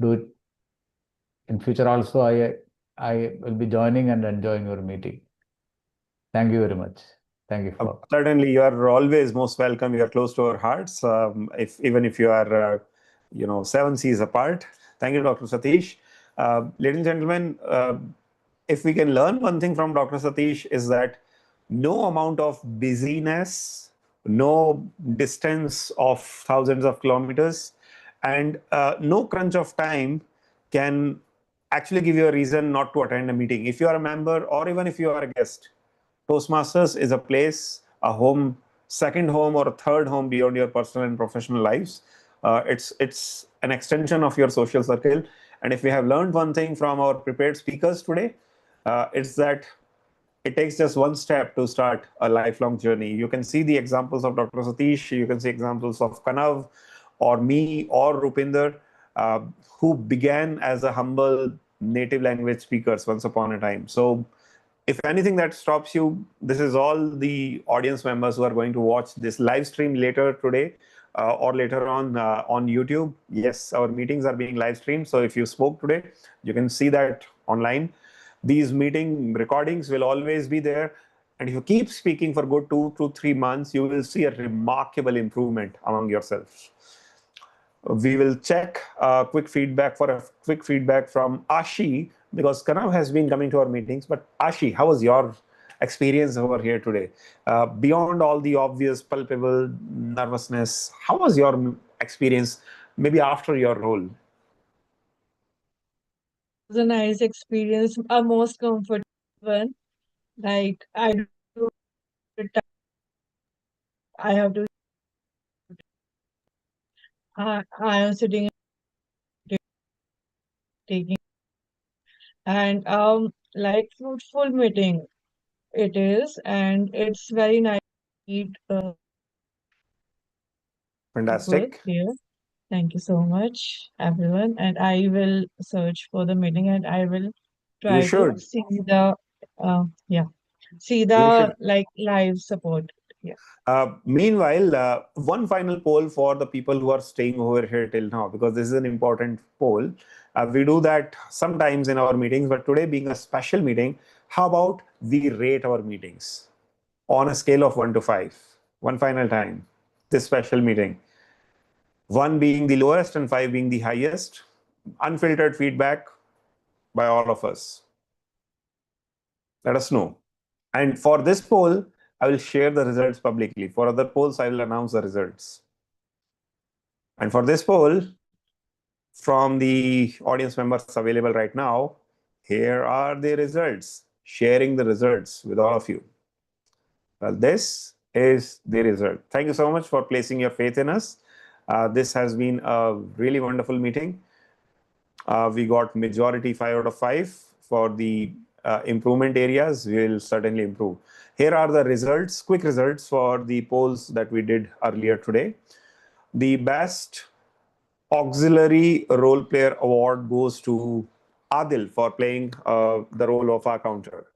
do it in future also. I will be joining and enjoying your meeting. Thank you very much. Thank you for certainly you are always most welcome. You are close to our hearts. Even if you are 7 seas apart. Thank you, Dr. Satish. Ladies and gentlemen, if we can learn one thing from Dr. Satish is that no amount of busyness, no distance of thousands of kilometers, and no crunch of time can actually give you a reason not to attend a meeting. If you are a member or even if you are a guest, Toastmasters is a place, a home, second home or a third home beyond your personal and professional lives. It's an extension of your social circle. And if we have learned one thing from our prepared speakers today, it's that it takes just one step to start a lifelong journey. You can see the examples of Dr. Satish, you can see examples of Kanav or me or Rupinder, who began as a humble native language speakers once upon a time. So if anything that stops you, this is all the audience members who are going to watch this live stream later today or later on YouTube. Yes, our meetings are being live streamed. So if you spoke today, you can see that online. These meeting recordings will always be there. And if you keep speaking for good 2 to 3 months, you will see a remarkable improvement among yourselves. We will check quick feedback from Ashi, because Kanav has been coming to our meetings. But Ashi, how was your experience over here today? Beyond all the obvious palpable nervousness, how was your experience maybe after your role? It was a nice experience, a most comfortable one. Like I do, I have to. I am sitting taking and like fruitful meeting it is, and it's very nice to meet people Fantastic. here. Thank you so much, everyone. And I will search for the meeting and I will You try to should. see the see You the should. like live support. Yeah. Meanwhile, one final poll for the people who are staying over here till now, because this is an important poll. We do that sometimes in our meetings, but today being a special meeting, how about we rate our meetings on a scale of 1 to 5? One final time, this special meeting. 1 being the lowest and 5 being the highest. Unfiltered feedback by all of us. Let us know. And for this poll, I will share the results publicly. For other polls, I will announce the results. And for this poll, from the audience members available right now, here are the results, sharing the results with all of you. Well, this is the result. Thank you so much for placing your faith in us. This has been a really wonderful meeting. We got majority 5 out of 5 for the improvement areas. We'll certainly improve. Here are the results, quick results for the polls that we did earlier today. The best auxiliary role player award goes to Adil for playing the role of our counter.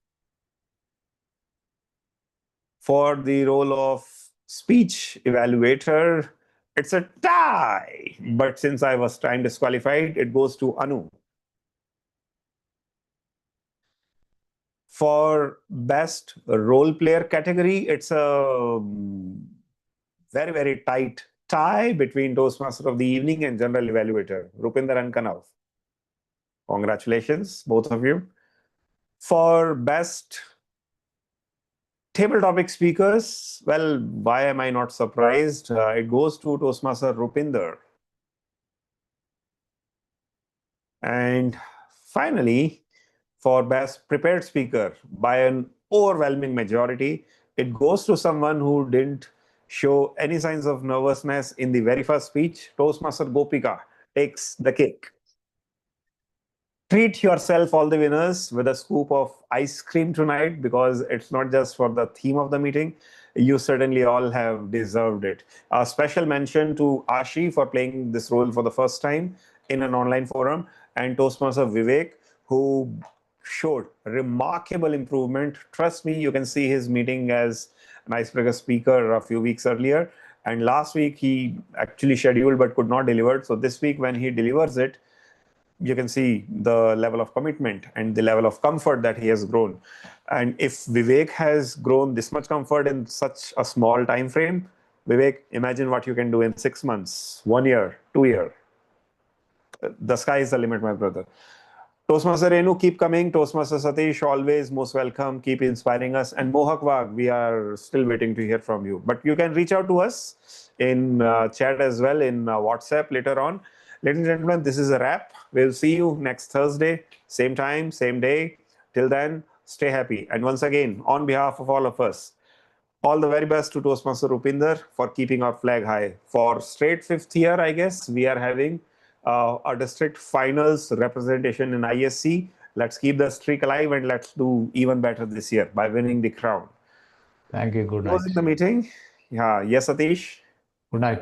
For the role of speech evaluator, it's a tie. But since I was time disqualified, it goes to Anu. For best role player category, it's a very, very tight tie between Toastmaster of the Evening and General Evaluator, Rupinder and Kanav. Congratulations, both of you. For best table topic speakers, well, why am I not surprised? It goes to Toastmaster Rupinder. And finally, for best prepared speaker, by an overwhelming majority, it goes to someone who didn't show any signs of nervousness in the very first speech. Toastmaster Gopika takes the cake. Treat yourself, all the winners, with a scoop of ice cream tonight, because it's not just for the theme of the meeting. You certainly all have deserved it. A special mention to Ashi for playing this role for the first time in an online forum, and Toastmaster Vivek, who showed remarkable improvement. Trust me, you can see his meeting as an icebreaker speaker a few weeks earlier. And last week, he actually scheduled but could not deliver. So this week, when he delivers it, you can see the level of commitment and the level of comfort that he has grown. And if Vivek has grown this much comfort in such a small time frame, Vivek, imagine what you can do in 6 months, 1 year, 2 years. The sky is the limit, my brother. Toastmaster Renu, keep coming. Toastmaster Satish, always most welcome. Keep inspiring us. And Mohak Wag, we are still waiting to hear from you. But you can reach out to us in chat as well, in WhatsApp later on. Ladies and gentlemen, this is a wrap. We'll see you next Thursday, same time, same day. Till then, stay happy. And once again, on behalf of all of us, all the very best to Toastmaster Rupinder for keeping our flag high. For straight 5th year, I guess, we are having a district finals representation in ISC. Let's keep the streak alive and let's do even better this year by winning the crown. Thank you. Good night. Closing the meeting. Yeah, yes, Satish. Good night.